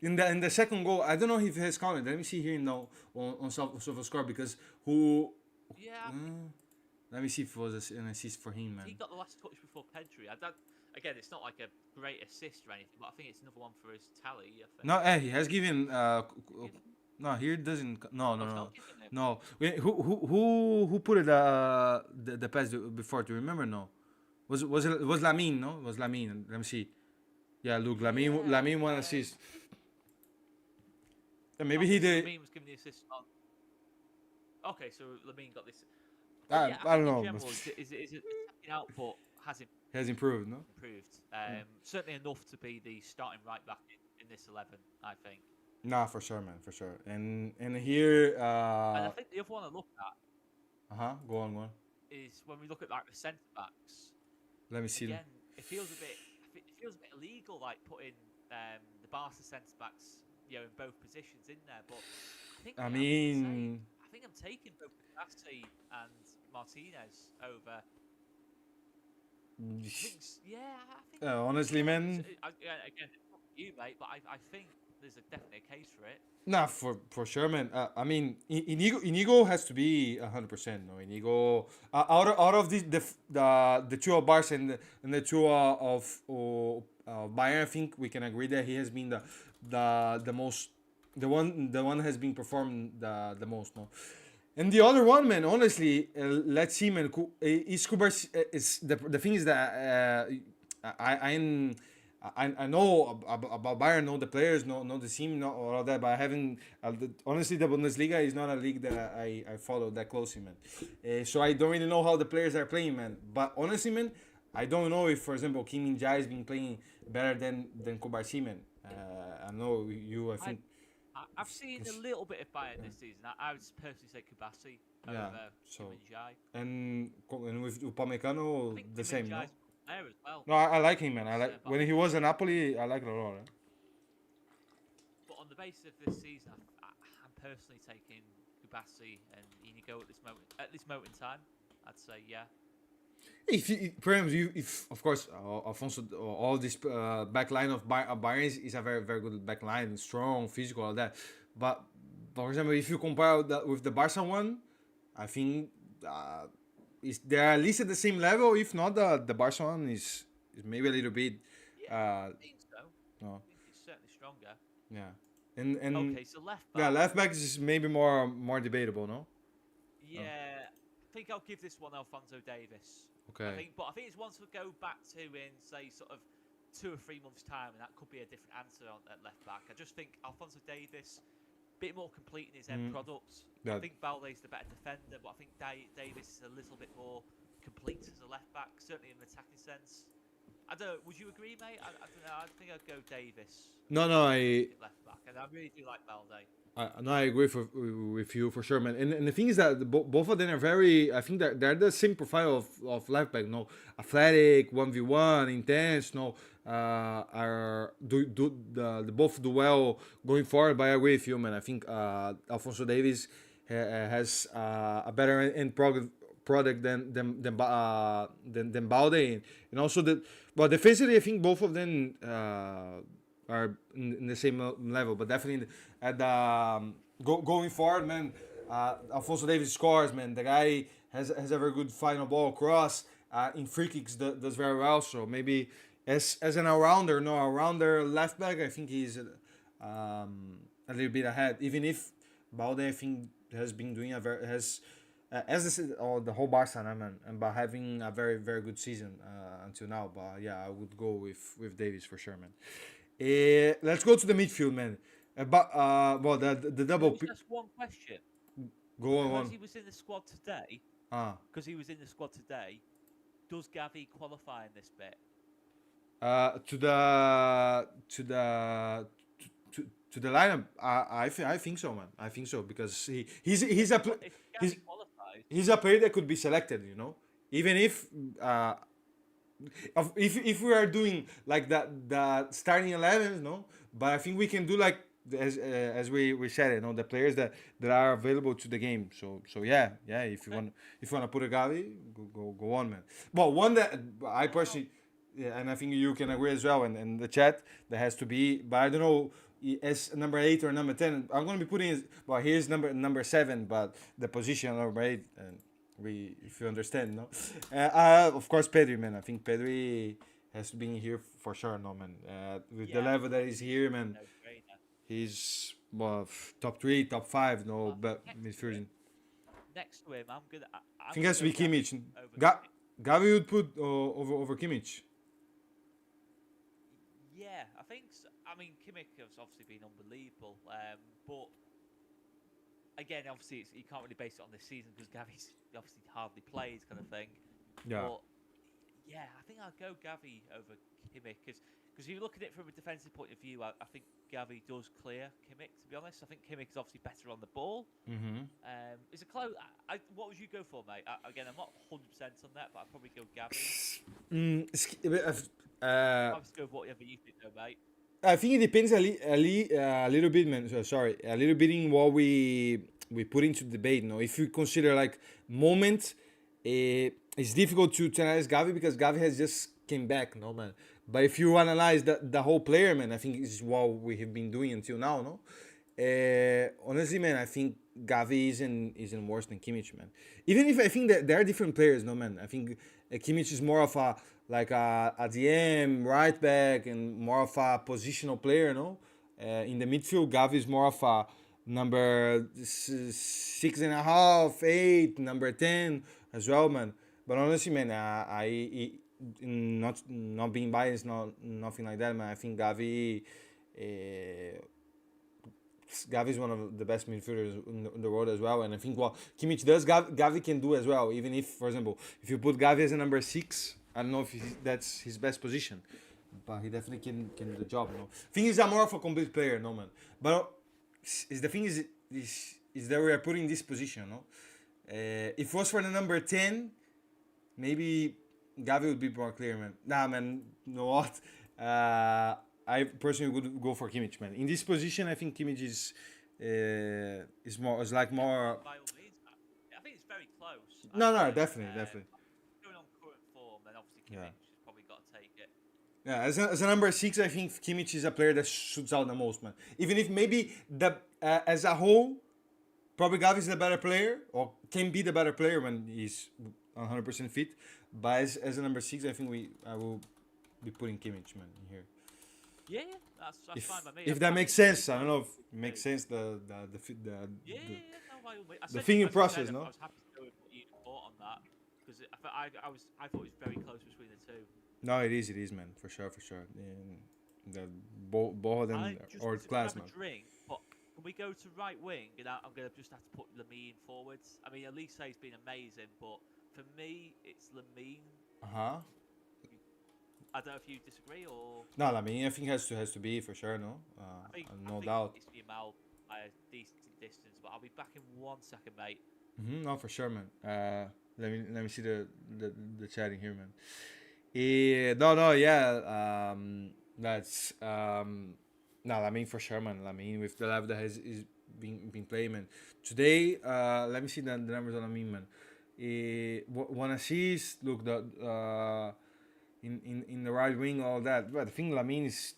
[SPEAKER 1] the second goal, I don't know if he has counted. Let me see here now on SofaScore because who.
[SPEAKER 2] Yeah.
[SPEAKER 1] Let me see if it was an assist for him, man.
[SPEAKER 2] He got the last touch before Pedri. Again, it's not like a great assist or anything, but I think it's another one for his tally. I think.
[SPEAKER 1] No, he has given. No, here it doesn't. No. Who put it the pass before? Do you remember? No, was Lamine? No, it was Lamine. Let me see. Yeah, look, Lamine one assist. And maybe he did.
[SPEAKER 2] Lamine was giving the assist on. Okay, so Lamine got this.
[SPEAKER 1] I don't know.
[SPEAKER 2] In general, is it out, but
[SPEAKER 1] has improved, no?
[SPEAKER 2] Improved. Certainly enough to be the starting right back in this 11, I think.
[SPEAKER 1] Nah, for sure, man, for sure. And here.
[SPEAKER 2] And I think the other one I look at.
[SPEAKER 1] Go on.
[SPEAKER 2] Is when we look at like the centre backs.
[SPEAKER 1] Let me see.
[SPEAKER 2] Again, it feels a bit illegal, like putting the Barca centre backs, in both positions in there. But I think I'm taking both Bassi and Martinez over. I think
[SPEAKER 1] honestly, man.
[SPEAKER 2] Again, it's not you, mate, but I think there's definitely a case for it.
[SPEAKER 1] Nah, for sure, man. I mean, Inigo has to be 100%. No, Inigo out of the two of Barca and the two of Bayern, I think we can agree that he has been the most, the one has been performed the most. No. And the other one, man, honestly, let's see, man. Is the thing is that I know about Bayern, know the players, know the team, know all that, but I haven't. Honestly, the Bundesliga is not a league that I follow that closely, man. So I don't really know how the players are playing, man. But honestly, man, I don't know if, for example, Kim Min-jae has been playing better than Kubarsi, man. I know you. I think.
[SPEAKER 2] I've seen a little bit of Bayern this season. I would personally say Kubasi over Kim Min-jae.
[SPEAKER 1] And with Upamecano, the same, no?
[SPEAKER 2] There as well.
[SPEAKER 1] No, I like him, man. I like when he was in Napoli. I like it a lot. Eh?
[SPEAKER 2] But on the basis of this season, I'm personally taking Kubasi and Inigo at this moment in time. I'd say
[SPEAKER 1] If of course Alfonso, all this back line of Bayern is a very very good back line, strong, physical, all that. But for example, if you compare that with the Barca one, I think. They're at least at the same level. If not, the Barca one is maybe a little bit.
[SPEAKER 2] I think so.
[SPEAKER 1] No.
[SPEAKER 2] I think it's certainly stronger.
[SPEAKER 1] Yeah, and
[SPEAKER 2] okay, so left back.
[SPEAKER 1] Yeah, left back is maybe more debatable, no?
[SPEAKER 2] Yeah, I think I'll give this one Alphonso Davies.
[SPEAKER 1] Okay.
[SPEAKER 2] I think it's one to go back to in say sort of 2 or 3 months' time, and that could be a different answer at left back. I just think Alphonso Davies. Bit more complete in his end product. I think Balde's the better defender, but I think Davis is a little bit more complete as a left back, certainly in an attacking sense. I don't know. Would you agree, mate? I don't know. I think I'd go Davis.
[SPEAKER 1] No,
[SPEAKER 2] left back, and I really do like Balde.
[SPEAKER 1] I agree with you for sure, man. And the thing is that both of them are very. I think that they're the same profile of left back. No, athletic, 1v1, intense. No, the both do well going forward. But I agree with you, man. I think Alphonso Davies has a better end product than Balde, and also defensively I think both of them are in the same level, but definitely at the going forward, man. Alfonso Davies scores, man. The guy has a very good final ball cross. In free kicks does very well. So maybe as an all-rounder, no all-rounder left back, I think he's a little bit ahead. Even if Balde, I think, has been doing a very as I said, the whole Barca, man, and by having a very very good season until now. But yeah, I would go with Davies for sure, man. Let's go to the midfield, man. Well, the
[SPEAKER 2] Can I
[SPEAKER 1] double.
[SPEAKER 2] just ask one question?
[SPEAKER 1] Go on.
[SPEAKER 2] Because he was in the squad today.
[SPEAKER 1] Ah.
[SPEAKER 2] Because he was in the squad today. Does Gavi qualify in this bit?
[SPEAKER 1] To the lineup, I think so, man. I think so because he's
[SPEAKER 2] If
[SPEAKER 1] he's
[SPEAKER 2] Gavi qualifies,
[SPEAKER 1] he's a player that could be selected, you know. Even if we are doing like the starting 11, no, but I think we can do like as we said, you know, the players that are available to the game. So yeah, if you want to put a Gavi, go on, man. But one that I personally, yeah, and I think you can agree as well, and the chat that has to be, but I don't know as number 8 or number 10. I'm gonna be putting, well, here's number 7, but the position number 8, and if you understand, no. Of course, Pedri, man. I think Pedri has been here for sure, no, man. With the level that he's here, man, he's top 3, top 5, no, but midfield.
[SPEAKER 2] Next to him, I'm gonna.
[SPEAKER 1] I think it has to be Kimmich. Gavi would put over Kimmich.
[SPEAKER 2] Yeah, I think. So. I mean, Kimmich has obviously been unbelievable, but again, obviously, you can't really base it on this season because Gavi's obviously hardly plays, kind of thing.
[SPEAKER 1] Yeah.
[SPEAKER 2] But yeah, I think I'll go Gavi over Kimmich because if you look at it from a defensive point of view, I think Gavi does clear Kimmich. To be honest, I think Kimmich is obviously better on the ball.
[SPEAKER 1] Mm-hmm.
[SPEAKER 2] It's a close. What would you go for, mate? Again, I'm not 100% on that, but I'd probably go Gavi. I'll just go with whatever you think, though, mate.
[SPEAKER 1] I think it depends a little bit, man. Sorry, a little bit in what we put into debate. No, if you consider like moment, it's difficult to analyze Gavi because Gavi has just came back, no, man. But if you analyze the whole player, man, I think it's what we have been doing until now, no. Honestly, man, I think Gavi isn't worse than Kimmich, man. Even if I think that there are different players, no, man. I think Kimmich is more of a DM, right back, and more of a positional player, no. In the midfield, Gavi is more of a number 6.5, 8, number 10 as well, man. But honestly, man, not being biased, nothing like that, man. I think Gavi is one of the best midfielders in the world as well, and I think what Kimmich does, Gavi can do as well. Even if, for example, if you put Gavi as a number 6, I don't know if that's his best position, but he definitely can do the job. No, I think he's a more of a complete player, no, man. But the thing is that we are putting this position, no. If it was for the number 10, maybe Gavi would be more clear, man. Nah, man, you know what? I personally would go for Kimmich, man. In this position, I think Kimmich is like more.
[SPEAKER 2] By all means, I think it's very close.
[SPEAKER 1] No, definitely.
[SPEAKER 2] Going on current form, then obviously Kimmich has probably got to take it.
[SPEAKER 1] Yeah, as a number 6, I think Kimmich is a player that shoots out the most, man. Even if maybe as a whole, probably Gavi is the better player or can be the better player when he's 100% fit. But as a number 6, I think I will be putting Kimmich, man, in here.
[SPEAKER 2] Yeah, that's fine by me.
[SPEAKER 1] If that makes sense, I don't know if it makes sense the thinking process, no?
[SPEAKER 2] I was happy to go with what you thought on that because I thought it was very close between the two.
[SPEAKER 1] No, it is, man, for sure. The both of them are class, man.
[SPEAKER 2] Drink, but can we go to right wing? And I'm gonna just have to put Lamine forwards. I mean, Elise's been amazing, but for me, it's Lamine. I don't know if you disagree or.
[SPEAKER 1] No, Lamine, I think has to be for sure. No, no doubt.
[SPEAKER 2] It's Yamal by a decent distance, but I'll be back in 1 second, mate.
[SPEAKER 1] No, for sure, man. Let me see the chatting here, man. Yeah. That's no, Lamine for sure, man. Lamine with the level that is been playing, man. Today, let me see the numbers on Lamine, man. one assist. Look, in the right wing, all that. But I think Lamine is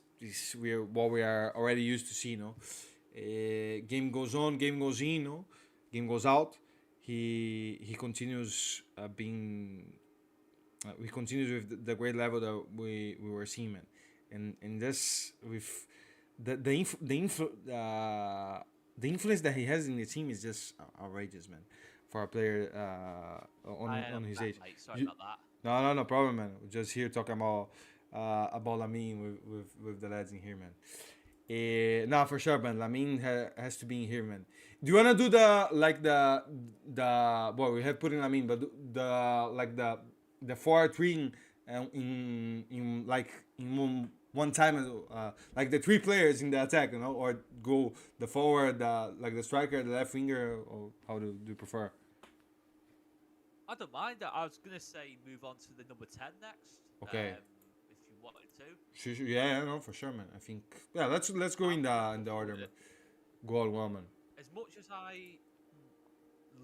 [SPEAKER 1] what we are already used to see. No, game goes on, game goes in. No, game goes out. He continues being. We continues with the great level that we were seeing, man. And this with the influence that he has in the team is just outrageous, man. For a player on his age.
[SPEAKER 2] Mate, sorry
[SPEAKER 1] You,
[SPEAKER 2] about that.
[SPEAKER 1] no problem, man. We're just here talking about Lamine with the lads in here, man. No, for sure, man. Lamine has to be in here, man. Do you wanna do the well? We have put in Lamine, but the 4-3 in like in one time, like the three players in the attack, or go the forward, like the striker, the left winger, or how do you prefer?
[SPEAKER 2] I don't mind. I was gonna say move on to the number 10 next.
[SPEAKER 1] Okay.
[SPEAKER 2] If you wanted to.
[SPEAKER 1] Sure, yeah, no, for sure, man. I think let's go in the order, man. Go all one, man.
[SPEAKER 2] As much as I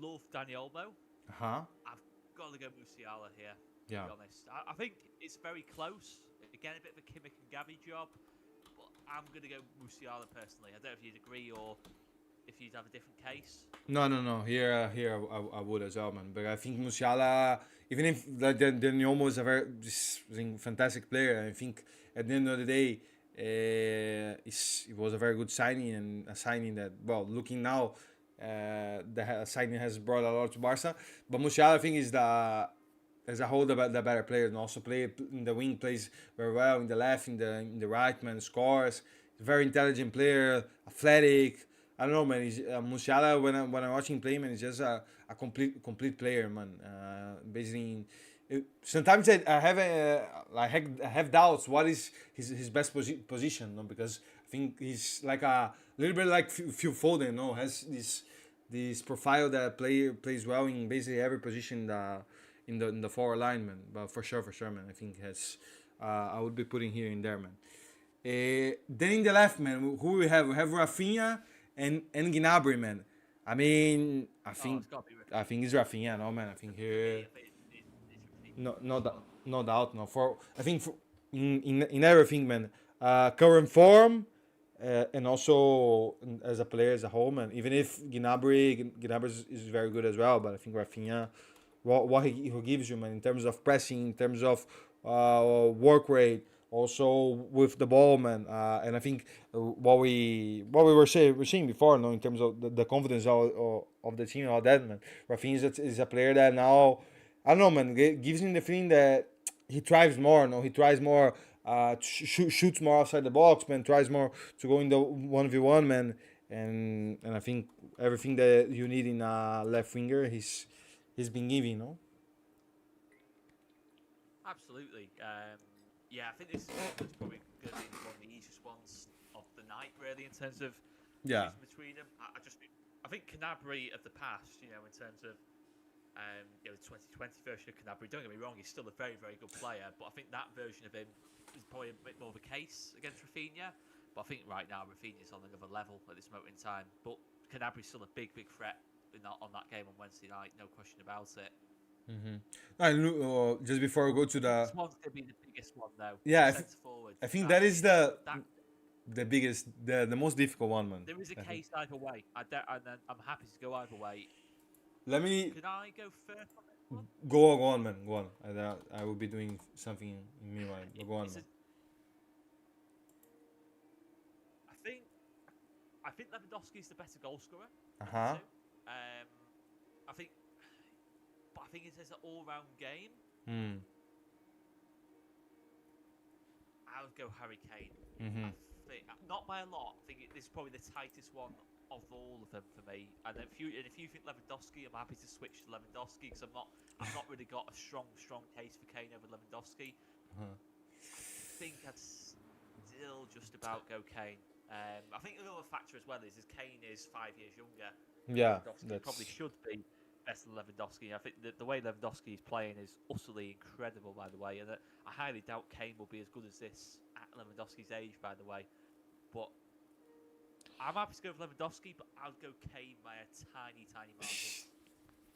[SPEAKER 2] love Dani Olmo,
[SPEAKER 1] Huh?
[SPEAKER 2] I've got to go Musiala here.
[SPEAKER 1] Yeah.
[SPEAKER 2] To be honest, I think it's very close. Again, a bit of a Kimmich and Gabby job, but I'm gonna go Musiala personally. I don't know if you'd agree or if you'd have a different case.
[SPEAKER 1] No. Here, I would as well, man. But I think Musiala, even if the almost a very fantastic player, I think at the end of the day, it was a very good signing, and a signing that, well, looking now, the signing has brought a lot to Barca. But Musiala, I think, is as a whole the better player, and also play in the wing, plays very well in the left, in the right, man, scores. Very intelligent player, athletic. I don't know, man. He's, Musiala, when I'm watching play, man, he's just a complete player, man. Basically, sometimes I have doubts what is his best position, no? Because I think he's like a little bit like Phil Foden, no? Has this profile that player plays well in basically every position in the forward line, man. But for sure, man. I think has I would be putting here in there, man. Then in the left, man, who we have? We have Rafinha and Gnabry, man. I mean,
[SPEAKER 2] It's got to be Rafinha.
[SPEAKER 1] I think it's Rafinha, no, man. I think here, no doubt, no. I think in everything, man. Current form, and also as a player as a whole, man. Even if Gnabry is very good as well, but I think Rafinha, what he gives you, man, in terms of pressing, in terms of work rate, also with the ball, man. And I think what we were saying before, no, in terms of the confidence of the team, all that, man. Rafinha is a player that now, I don't know, man, gives him the feeling that he thrives more. No, he tries more. Shoots more outside the box, man. Tries more to go in the 1v1, man. And I think everything that you need in a left winger, he's been giving, no.
[SPEAKER 2] Absolutely. Yeah, I think this is probably going to be one of the easiest ones of the night, really, in terms of between them. I think Gnabry of the past, in terms of the 2020 version of Gnabry. Don't get me wrong, he's still a very, very good player, but I think that version of him is probably a bit more of a case against Rafinha. But I think right now Rafinha's on another level at this moment in time. But Gnabry's still a big, big threat on that game on Wednesday night, no question about it.
[SPEAKER 1] Mm-hmm. Just before we go to
[SPEAKER 2] This one's going to be the biggest one, though.
[SPEAKER 1] Yeah,
[SPEAKER 2] forward.
[SPEAKER 1] I think that is the biggest, the most difficult one, man.
[SPEAKER 2] There is a case either way. I'm happy to go either way.
[SPEAKER 1] Let me.
[SPEAKER 2] Can I go first on this one?
[SPEAKER 1] Go on, man. Go on. I will be doing something in meanwhile. Go on, man.
[SPEAKER 2] I think Lewandowski is the better goal scorer. I think it is an all-round game. I would go Harry Kane. I think, not by a lot. I think this is probably the tightest one of all of them for me. And if you think Lewandowski, I'm happy to switch to Lewandowski because I've not really got a strong case for Kane over Lewandowski. I think I'd still just about go Kane. I think another factor as well is Kane is 5 years younger.
[SPEAKER 1] Yeah,
[SPEAKER 2] Lewandowski probably should be better than Lewandowski. I think the way Lewandowski is playing is utterly incredible, by the way, and I highly doubt Kane will be as good as this at Lewandowski's age, by the way. But I'm happy to go with Lewandowski, but I'll go Kane by a tiny margin.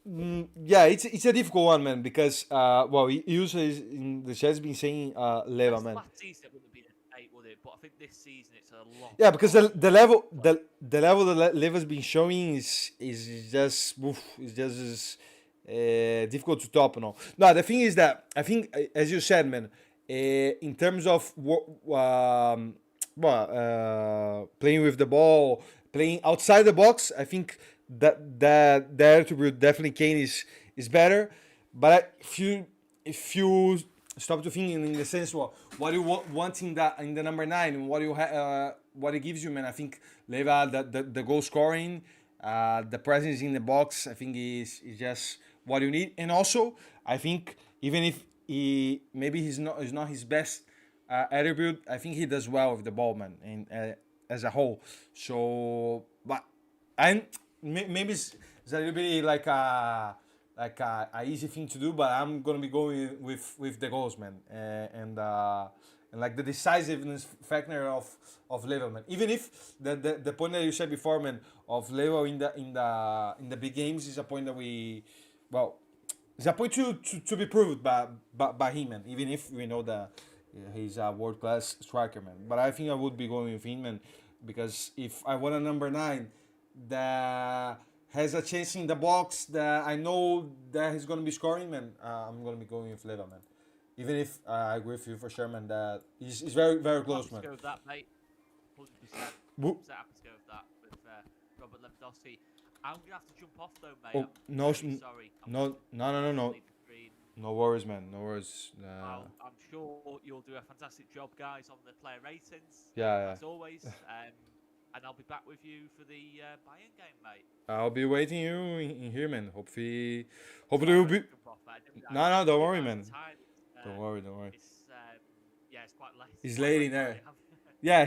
[SPEAKER 1] Yeah, it's a difficult one, man, because well, he usually in the chat's been saying Leva,
[SPEAKER 2] That's
[SPEAKER 1] man.
[SPEAKER 2] last season it wouldn't have been an 8, would it? But I think this season it's a lot
[SPEAKER 1] Yeah, because
[SPEAKER 2] harder.
[SPEAKER 1] the level that Leva's been showing is just oof, is just difficult to top and all. No, the thing is that I think, as you said, man, in terms of playing with the ball, playing outside the box, I think that attribute definitely Kane is better. But if you stop to think in the sense what you want in the number nine, and what it gives you, man. I think Leva, the goal scoring, the presence in the box, I think is just what you need. And also, I think even if he's not his best attribute, I think he does well with the ball, man, and as a whole. So, but and maybe it's a little bit like a easy thing to do, but I'm gonna be going with the goals, man, and like the decisiveness factor of Level, man. Even if the point that you said before, man, of Level in the big games is a point that well, it's a point to be proved by him, man. Even if we know that he's a world class striker, man. But I think I would be going with him, man, because if I want a number nine that has a chance in the box, that I know that he's gonna be scoring, man, I'm gonna be going with Leva, man. Even if I agree with you for sure, man, that he's very very
[SPEAKER 2] I'm happy
[SPEAKER 1] close,
[SPEAKER 2] to
[SPEAKER 1] man.
[SPEAKER 2] go with that, mate. 100%.
[SPEAKER 1] Wo-
[SPEAKER 2] 100% happy to go with that with Robert Lewandowski. I'm going to have to jump off though, mate.
[SPEAKER 1] Oh
[SPEAKER 2] I'm
[SPEAKER 1] no,
[SPEAKER 2] very sorry.
[SPEAKER 1] no, no, no, no, no,
[SPEAKER 2] leave the screen.
[SPEAKER 1] no worries, man, no worries.
[SPEAKER 2] I'm sure you'll do a fantastic job, guys, on the player ratings,
[SPEAKER 1] Yeah,
[SPEAKER 2] as always. And I'll be back with you for the Bayern game, mate.
[SPEAKER 1] I'll be waiting you in here, man. Hopefully
[SPEAKER 2] Sorry,
[SPEAKER 1] we'll
[SPEAKER 2] I've got
[SPEAKER 1] be.
[SPEAKER 2] to jump off, mate.
[SPEAKER 1] No, no, don't worry,
[SPEAKER 2] I
[SPEAKER 1] man.
[SPEAKER 2] realise the time.
[SPEAKER 1] Don't worry, don't worry.
[SPEAKER 2] It's yeah, it's quite late.
[SPEAKER 1] It's
[SPEAKER 2] Quite
[SPEAKER 1] late
[SPEAKER 2] late
[SPEAKER 1] in there.
[SPEAKER 2] where I am.
[SPEAKER 1] Yeah,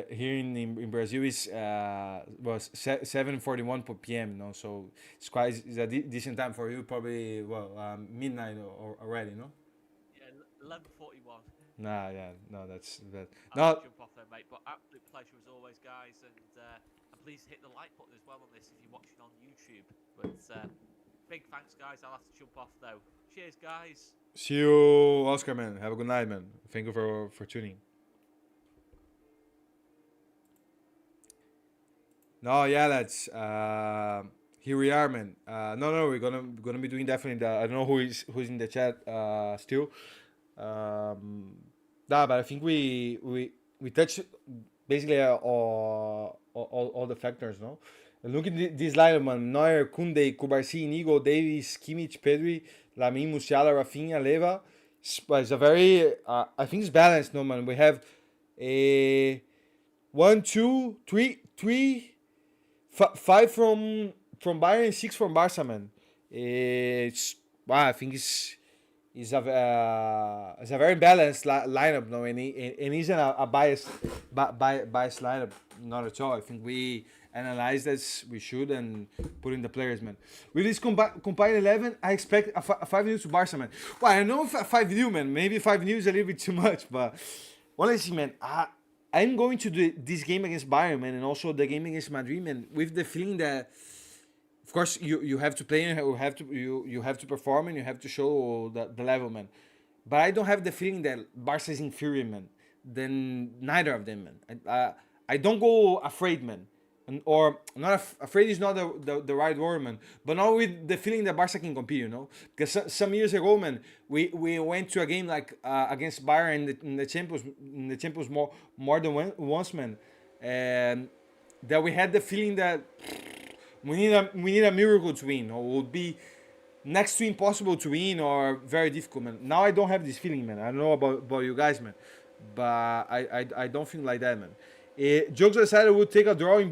[SPEAKER 1] here in Brazil is was 7:41 p.m. No, so it's a decent time for you. Probably midnight already. No.
[SPEAKER 2] Yeah, 11:41.
[SPEAKER 1] Nah, yeah, no, that's that.
[SPEAKER 2] I'll
[SPEAKER 1] No,
[SPEAKER 2] jump off there, mate. But absolute pleasure as always, guys. And please hit the like button as well on this if you're watching on YouTube. But big thanks, guys. I'll have to jump off though. Cheers, guys.
[SPEAKER 1] see you, Oscar, man. Have a good night, man. Thank you for tuning. No, yeah, lads. Here we are, man. No, we're gonna be doing definitely that. I don't know who's in the chat still. Nah, but I think we touched basically all the factors, no? And look at this lineup, man. Neuer, Koundé, Kubarsi, Inigo, Davies, Kimmich, Pedri, Lamine, Musiala, Rafinha, Leva. It's a very, I think it's balanced, no, man. We have a one, two, five Bayern, six from Barca, man. It's wow. I think it's a very balanced lineup, no, and isn't a biased lineup, not at all. I think we analyzed as we should and put in the players, man. With this combined 11, I expect a 5-0 to Barca, man. Well, I know 5-0, man. Maybe 5-0 is a little bit too much, but honestly, man, I'm going to do this game against Bayern, man, and also the game against Madrid, man, with the feeling that, of course, you have to play and you have to perform and you have to show the level, man. But I don't have the feeling that Barca is inferior, man, than neither of them, man. I don't go afraid, man. Or not afraid is not the right word, man. But not with the feeling that Barca can compete, you know. Because some years ago, man, we went to a game like against Bayern in the Champions more than once, man, and that we had the feeling that we need a miracle to win, or it would be next to impossible to win, or very difficult, man. Now I don't have this feeling, man. I don't know about you guys, man, but I don't think like that, man. Jokes aside, I would take a draw in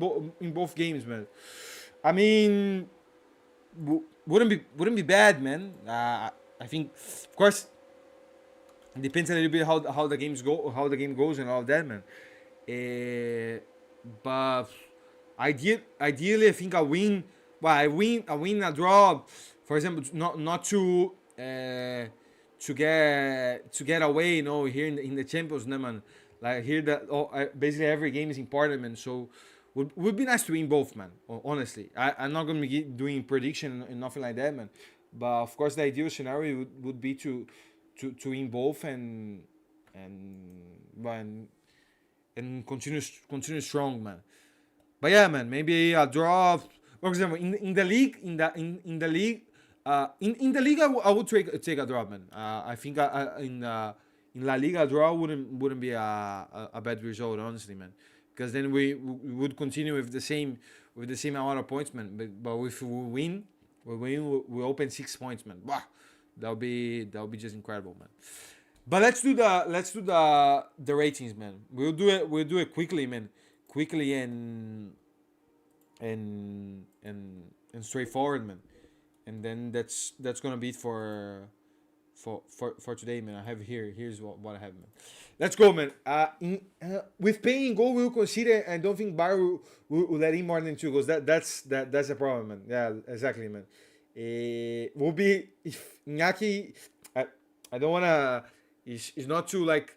[SPEAKER 1] both games, man. I mean, wouldn't be bad, man. I think, of course, it depends a little bit how the game goes, and all of that, man. But ideally, I think I win. Well, I win a draw, for example, not to get away, here in the Champions, no, man. Like here, that basically every game is important, man. So Would be nice to win both, man. Honestly, I'm not gonna be doing prediction and nothing like that, man. But of course, the ideal scenario would be to win both and and continue strong, man. But yeah, man, maybe a draw. For example, in the league, in the league, in the league, I would take a draw, man. I think in La Liga, a draw wouldn't be a bad result, honestly, man. Because then we would continue with the same amount of points, man. But if we open 6 points, man. Wow, that'll be just incredible, man. But let's do the ratings, man. We'll do it quickly, man. Quickly and straightforward, man. And then that's gonna be it for today, man. I have here's what I have, man. Let's go, man. With paying goal, we'll consider. I don't think Bar will let in more than 2 goals. That's a problem, man. Yeah, exactly, man. Will be if Iñaki. I don't wanna. It's not to like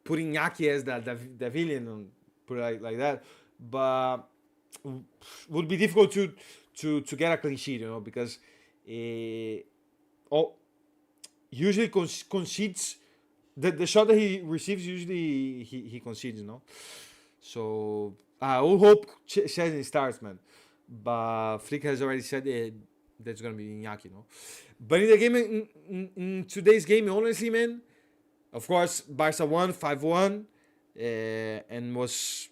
[SPEAKER 1] put Iñaki as the villain, and put it like that, but would be difficult to get a clean sheet, because usually concedes the shot that he receives. Usually he concedes, So I will hope Szczesny starts, man. But Flick has already said that's gonna be Iñaki, But in the game, in today's game, honestly, man, of course, Barca won 5-1, and was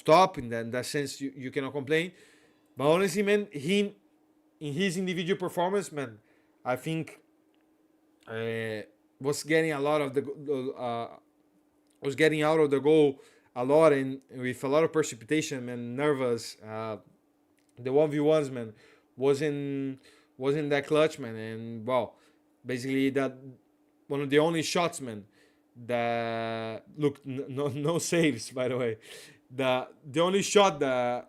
[SPEAKER 1] top. In that sense, you cannot complain. But honestly, man, he in his individual performance, man, I think was getting a lot of was getting out of the goal a lot, and with a lot of precipitation, man, nervous. The 1v1s, man, wasn't that clutch, man, and well, basically that one of the only shots, man, that look no saves, by the way. The only shot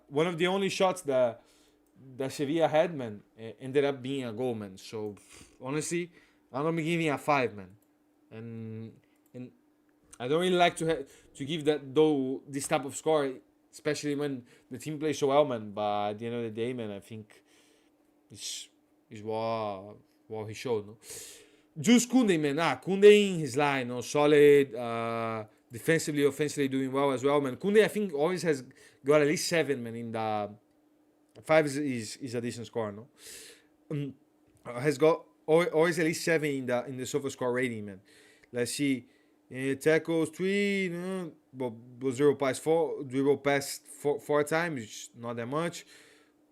[SPEAKER 1] one of the only shots that Sevilla had, man, ended up being a goal, man. So honestly, I'm gonna be giving a 5, man, and I don't really like to give this type of score, especially when the team plays so well, man. But at the end of the day, man, I think it's what he showed, no. Just Koundé, man. Koundé in his line, solid. Defensively, offensively, doing well as well, man. Koundé, I think, always has got at least 7, man. In the 5 is a decent score, no. Has got always at least 7 in the sofa score rating, man. Let's see. Tackles 3, but 0 pass 4, dribble pass 4 times, not that much.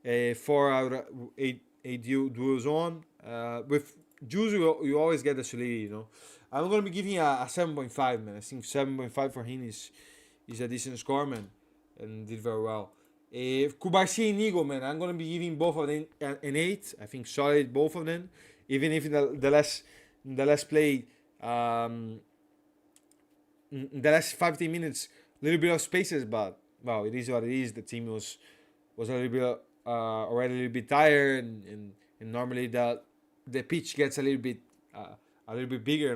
[SPEAKER 1] 4 out of 8 duels on. With Jules, you always get the solidity, I'm gonna be giving a 7.5, man. I think 7.5 for him is a decent score, man, and did very well. Kubarsi and Nigo, man, I'm gonna be giving both of them an 8. I think solid, both of them. Even if in the last play, in the last 15 minutes, a little bit of spaces, but well, it is what it is. The team was a little bit already a little bit tired, and normally the pitch gets a little bit bigger,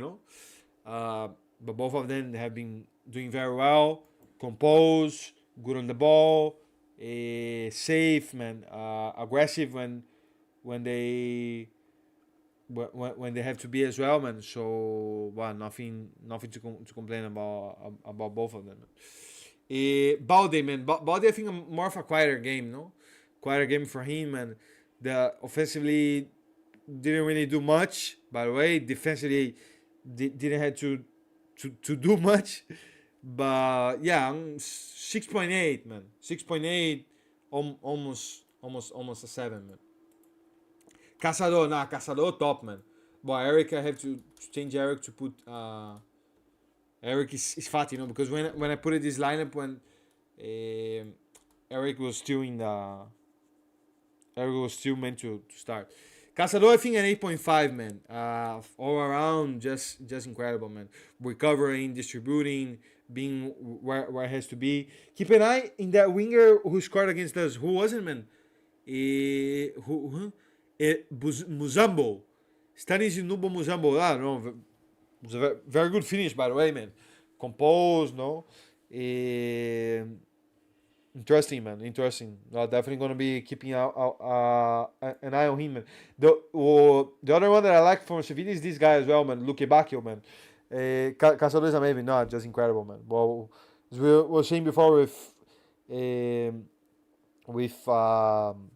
[SPEAKER 1] but both of them have been doing very well, composed, good on the ball, safe, man, aggressive when they have to be as well, man. So nothing to complain about both of them. Balde, man, Balde, I think more of a quieter game, quieter game for him, and the offensively didn't really do much. By the way, defensively didn't have to do much. But yeah, 6.8, man. 6.8, almost a 7, man. Caçador top, man. But Eric, I have to change Eric to put Eric is fat, because when I put it this lineup, when Eric was still meant to start. Caçador, I think an 8.5, man. All around, just incredible, man. Recovering, distributing, being where it has to be. Keep an eye in that winger who scored against us. Who was it, man? Muzambo. Stanislau Muzambo. No, it was a very good finish, by the way, man. Composed, no? Interesting, man. Interesting. Definitely gonna be keeping an eye on him, man. The other one that I like from Sevilla is this guy as well, man. Luke Bacchio, man. Caçador is amazing. No, just incredible, man. Well, as we were saying before um, with um,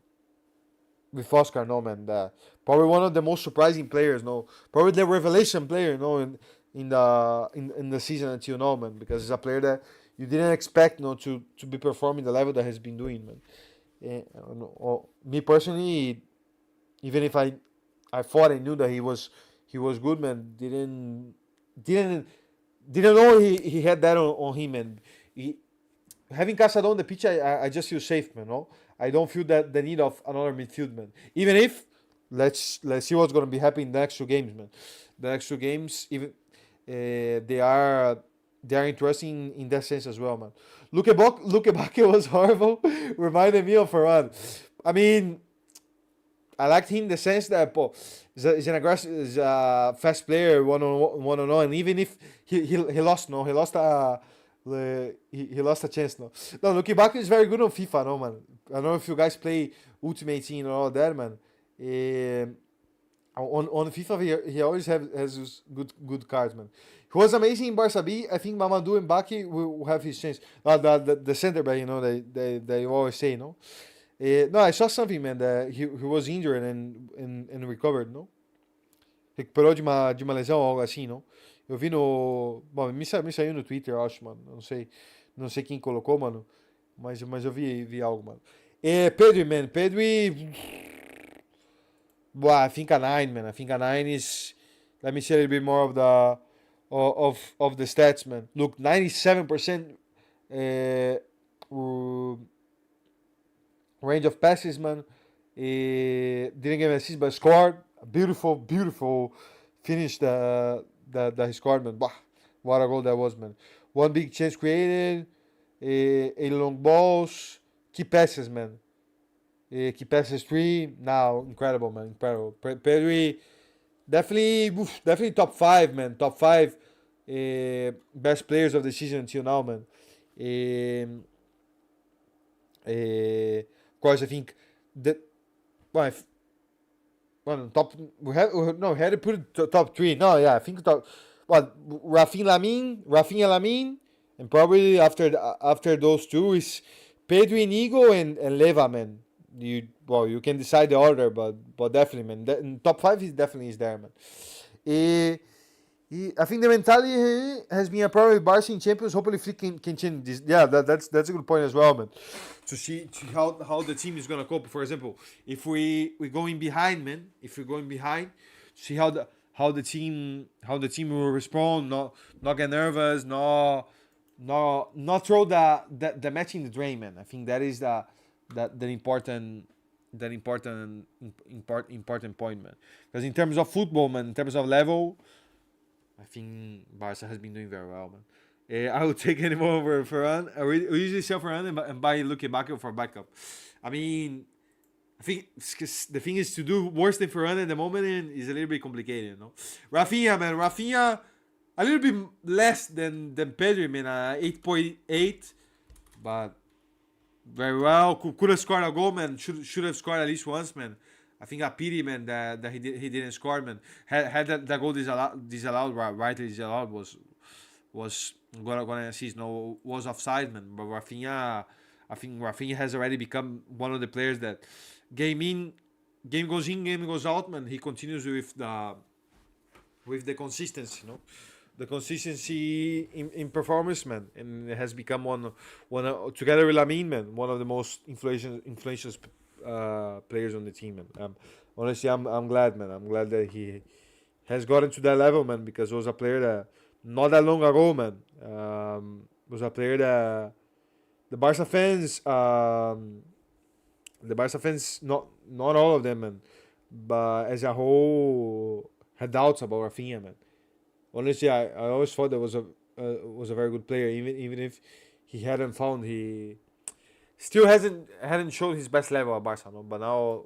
[SPEAKER 1] with Oscar, no, man. Probably one of the most surprising players, no. Probably the revelation player, no, in the season until now, man. Because he's a player that you didn't expect, no, to be performing the level that he's been doing, man. Me personally, even if I thought I knew that he was good, man. Didn't didn't know he had that on him, man. Having Casadon on the pitch, I just feel safe, man. No, I don't feel that the need of another midfield, man. Even if let's see what's gonna be happening in the next two games, man. The next two games, even they are interesting in that sense as well, man. Luke Bakio was horrible. Reminded me of Ferran. I mean, I liked him in the sense that he's an aggressive, he's a fast player, one on one, and even if he lost, no, he lost a chance, no. No, Luke Bakio is very good on FIFA, no, man. I don't know if you guys play Ultimate Team and all that, man. On FIFA, he always has those good cards, man. He was amazing in Barca B. I think Mamadou and Baki will have his chance. The center back, they always say, no. No, I saw something, man, that he was injured and recovered, no? Recuperou de uma lesão ou algo assim, não? Eu vi no. Bom, me saiu no Twitter, eu acho, mano. Não sei quem colocou, mano. Mas eu vi algo, mano. Pedri, man. Pedri. Well, I think a 9, man. I think a 9 is. Let me see a little bit more of the stats, man. Look, 97% range of passes, man. Didn't get an assist, but scored. A beautiful finish that he scored, man. Bah, what a goal that was, man. One big chance created. A long balls. Key passes, man. Key passes 3. Now, incredible, man. Incredible. Pedri, definitely top 5, man. Top 5 best players of the season until now, man. Of course, I think that. Well, top. We had to put it top 3. No, yeah, I think top. Well, Rafinha Lamin, and probably after those two is Pedro Inigo and Leva, man. You can decide the order, but definitely, man. In top 5 is definitely there, man. I think the mentality has been a problem with Barca in Champions. Hopefully, Flick can change this. Yeah, that's a good point as well, man. To see how the team is gonna cope. For example, if we going behind, man. If we're going behind, see how the team will respond. Not get nervous. Not throw the match in the drain, man. I think that is the important point, man. Because in terms of football, man, in terms of level, I think Barca has been doing very well, man. I would take any more over Ferran. We usually sell Ferran and buy Luke Bacchio for backup. I mean, I think the thing is to do worse than Ferran at the moment is a little bit complicated, no? Rafinha, man. Rafinha, a little bit less than Pedri, man. 8.8, but very well. Could have scored a goal, man. Should have scored at least once, man. I think a pity, man, that he didn't score, man. Had that goal disallowed, rightly disallowed, was gonna assist, no, was offside, man. But Rafinha, I think Rafinha has already become one of the players that game goes in, game goes out, man. He continues with the consistency, no. The consistency in performance, man, and it has become one together with Lamine, man, one of the most influential players on the team, man. Honestly, I'm glad, man. I'm glad that he has gotten to that level, man, because it was a player that not that long ago, man, was a player that the Barca fans, not all of them, man, but as a whole, had doubts about Rafinha, man. Honestly, I always thought that was a very good player, even if he still hadn't showed his best level at Barca, no? But now,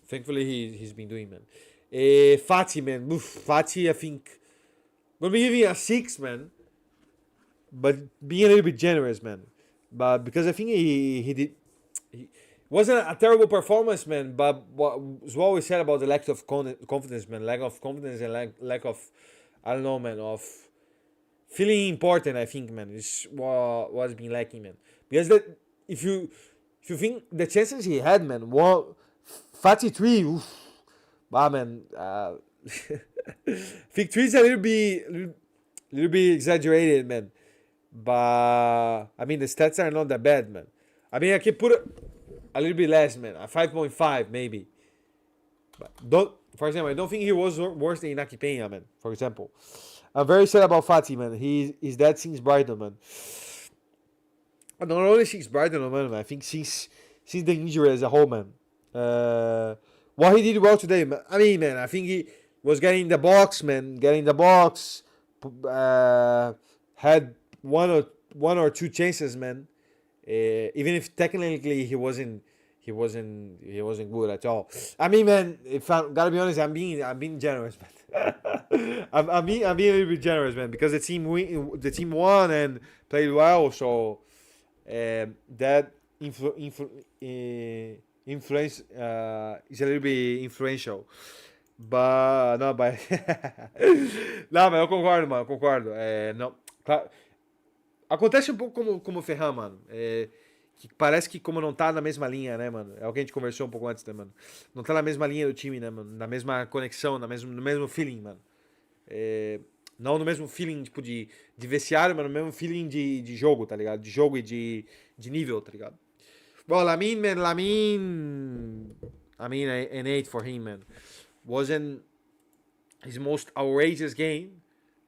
[SPEAKER 1] thankfully he's been doing, man. Fati, man. Fati, I think gonna be giving a 6, man. but being a little bit generous, man. But because I think he did. He wasn't a terrible performance, man. But what we said about the lack of confidence, man, lack of confidence and lack of, I don't know, man, of feeling important. I think, man, is what was been lacking, man. Because that if you think the chances he had, man, one, Fatty three, oof, bah, man. Think three is a little bit exaggerated, man. But I mean, the stats are not that bad, man. I mean, I can put a little bit less, man. A 5.5 maybe. But don't, for example, I don't think he was worse than Inaki Peña, man. For example, I'm very sad about Fatih, man. He's dead since Brighton, man. Not only since Brighton, man. I think since the injury as a whole, man. What he did well today, man. I mean, man, I think he was getting in the box, man. Getting in the box. Had one or two chances, man. Even if technically he wasn't good at all. I mean, man, if I gotta be honest, I'm being generous, man. I'm being a little bit generous, man, because the team won and played well, so that influence is a little bit influential. But não, mas não, mas eu concordo, mano, concordo. Não, claro, acontece um pouco como o Ferran, mano. Que parece que como não tá na mesma linha, né, mano? É o que a gente conversou um pouco antes, né, mano? Não tá na mesma linha do time, né, mano? Na mesma conexão, no mesmo feeling, mano. Não no mesmo feeling, tipo, de vestiário, mas no mesmo feeling de jogo, tá ligado? De jogo e de nível, tá ligado? Well, Lamine, man, Lamine... I mean, an 8 for him, man. Wasn't his most outrageous game,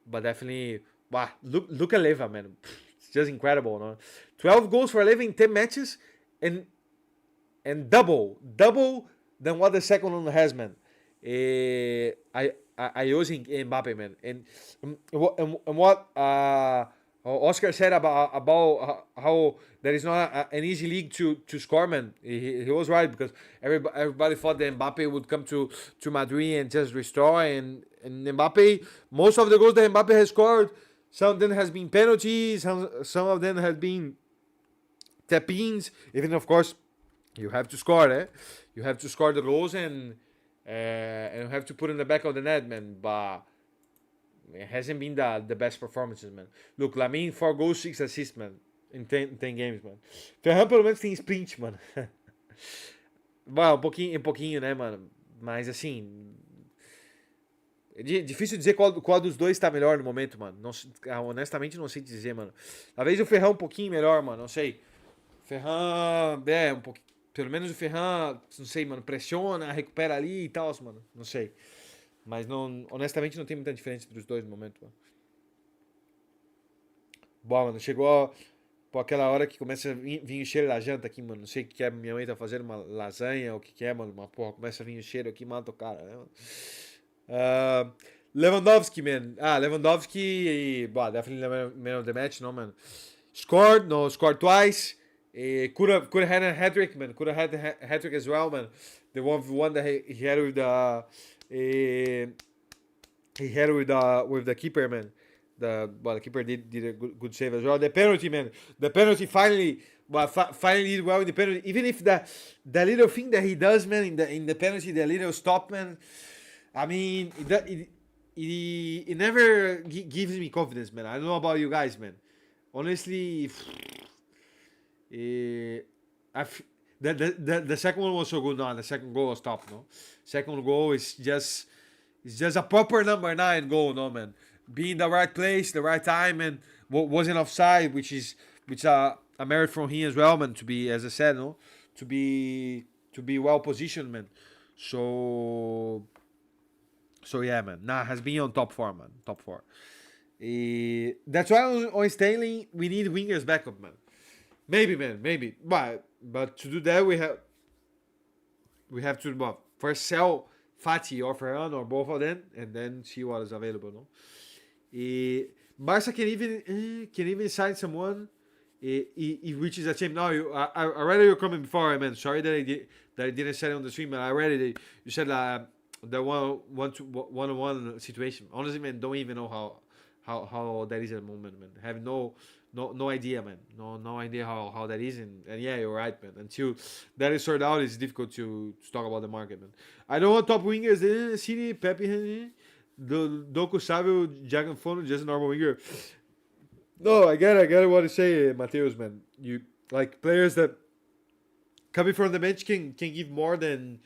[SPEAKER 1] but definitely, wow, look at Leva, man. It's just incredible, no? 12 goals for Leva in 10 matches, and double than what the second one has, man. I using Mbappe, man, and what Oscar said about how there is not an easy league to score, man. He was right, because everybody thought that Mbappe would come to Madrid and just restore, and Mbappe, most of the goals that Mbappe has scored, some of them has been penalties, some of them have been tap-ins. Even, of course, you have to score, you have to score the goals, and you have to put in the back of the net, man. But it hasn't been the best performances, man. Look, Lamine, 4 goals, 6 assists, man. In 10 games, man. Ferran pelo menos tem sprint, mano. Bom, um pouquinho, né, mano? Mas assim, é difícil dizer qual dos dois tá melhor no momento, mano. Não, honestamente não sei dizer, mano. Talvez o Ferran um pouquinho melhor, mano. Não sei. Ferran, um pouquinho. Pelo menos o Ferran, não sei, mano, pressiona, recupera ali e tal, mano. Não sei. Mas não, honestamente não tem muita diferença entre os dois no momento, mano. Bom, mano, chegou aquela hora que começa a vir o cheiro da janta aqui, mano. Não sei o que é, minha mãe tá fazendo uma lasanha, ou o que é, mano. Mas, porra, começa a vir o cheiro aqui, mata o cara, né, mano? Lewandowski, man. Lewandowski, definitely man of the match, no, man. Scored twice. Could have had a hat-trick, man. Could have had a hat-trick as well, man. The one that he had with the... he had with the keeper, man. The keeper did a good save as well. The penalty, man. The penalty finally did well in the penalty. Even if the little thing that he does, man, in the penalty, the little stop, man. I mean, it never gives me confidence, man. I don't know about you guys, man. Honestly, the second one was so good. No, the second goal was top. No, second goal is just a proper number 9 goal. No, man, be in the right place, the right time, and wasn't offside, which a merit from him as well, man. To be, as I said, no, to be well positioned, man. So yeah, man. Has been on top 4, man. Top 4. That's why on Stanley we need wingers backup, man. Maybe, man. Maybe, but to do that we have to first sell Fatih or Ferran or both of them, and then see what is available. No, Barca can even sign someone. It reaches a champ. No, I read your comment before, man. Sorry that I didn't say it on the stream, man. I read it. You said the one-on-one situation. Honestly, man, don't even know
[SPEAKER 3] how that is at the moment, man. I have no idea, man. No idea how that is, and yeah, you're right, man. Until that is sorted out, it's difficult to talk about the market, man. I don't want top wingers in City, Pepe, Doku Savio, Jack and Fono, just a normal winger. No, I get what you say, Mateus, man. You like players that coming from the bench can give more than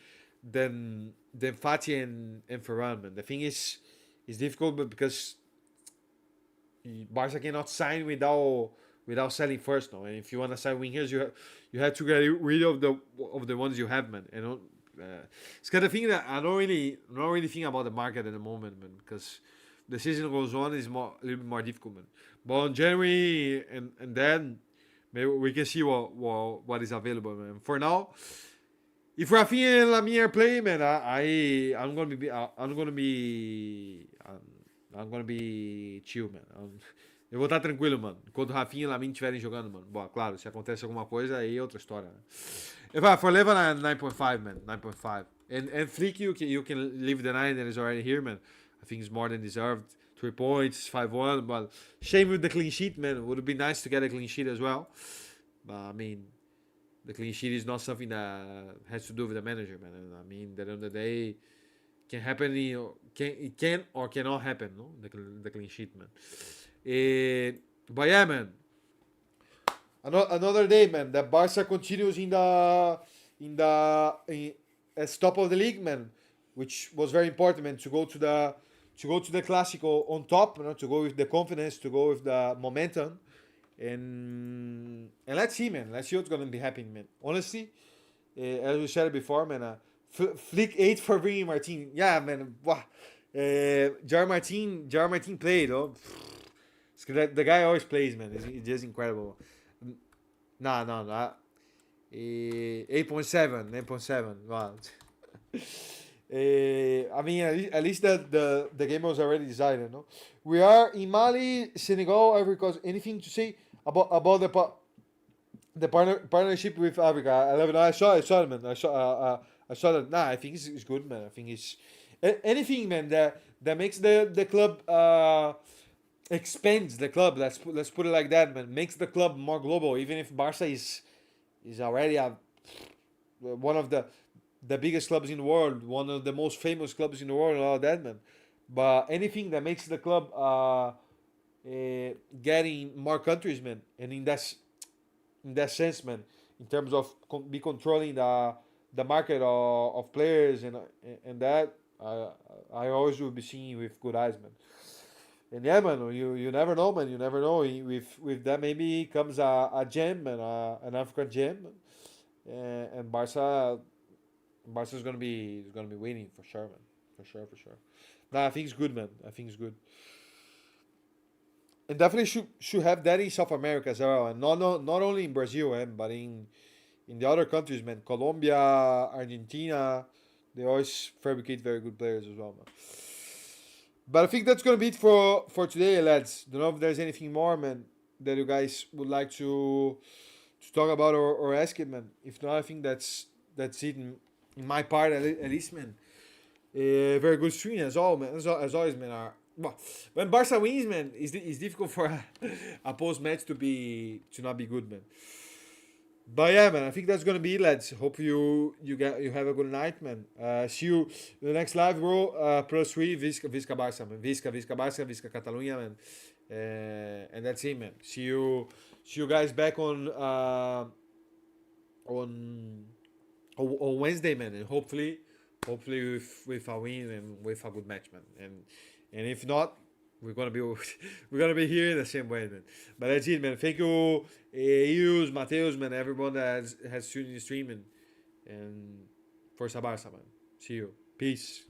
[SPEAKER 3] Fati and Ferran, man. The thing is, it's difficult, but because Barca cannot sign without selling first, no. And if you want to sign wingers, you have to get rid of the ones you have, man. And it's kind of thing that I don't really think about the market at the moment, man, because the season goes on, is a little bit more difficult, man. But in January and then maybe we can see what is available, man. For now, if Rafinha and Lamine are playing, man, I'm gonna be chill, man. Eu vou estar tranquilo, mano. Enquanto o Rafinha e o Lamine estiverem jogando, mano. Bom, claro, se acontece alguma coisa, aí é outra história. Né? For Leva 9.5, man. 9.5. And Flick, you can leave the 9 that is already here, man. I think it's more than deserved. 3 points, 5-1. But shame with the clean sheet, man. Would have been nice to get a clean sheet as well. But I mean, the clean sheet is not something that has to do with the manager, man. And I mean, at the end of the day, can happen, it can or cannot happen, no? The clean sheet, man. But yeah, man. Another day, man. That Barca continues as top of the league, man, which was very important, man, to go to the Clásico on top, you know, to go with the confidence, to go with the momentum, and let's see, man. Let's see what's gonna be happening, man. Honestly, as we said before, man. Flick 8 for bringing Martin. Yeah, man. Wow. Jar Martin played, oh. The guy always plays, man. It's just incredible. No. 8.7. Wow. I mean, at least the game was already decided, no? We are in Mali, Senegal, Ivory Coast. Anything to say about the partnership with Africa? I love it. I saw it, man. I saw that. Nah, I think it's good, man. I think it's anything, man, that makes the club expands the club. Let's put it like that, man. Makes the club more global. Even if Barca is already one of the biggest clubs in the world, one of the most famous clubs in the world, and all that, man. But anything that makes the club getting more countries, man, and in that sense, man, in terms of be controlling the market of players and that, I always will be seeing with good eyes, man. And yeah, man, you never know, man. You never know. With that, maybe comes a gem, and an African gem, and Barca's gonna be winning for sure, man. For sure. Nah, I think it's good, man. I think it's good. And definitely should have that in South America as well, and not only in Brazil, but in the other countries, man. Colombia, Argentina, they always fabricate very good players as well, man. But I think that's gonna be it for today, lads. Don't know if there's anything more, man, that you guys would like to talk about or ask it, man. If not, I think that's it in my part at least, man. Very good stream as always, man. When Barca wins, man, it's difficult for a post match to not be good, man. But yeah, man, I think that's gonna be it, lads. Hope you have a good night, man. See you in the next live, bro. +3 Visca Barça, man. Visca Barça, Visca Catalunya, man. And that's it, man. See you guys back on Wednesday, man, and hopefully with a win and with a good match, man. And if not, we're gonna be here in the same way, man. But that's it, man. Thank you, Eus, Mateus, man, everyone that has tuned in the stream, and Força Barça, man. See you. Peace.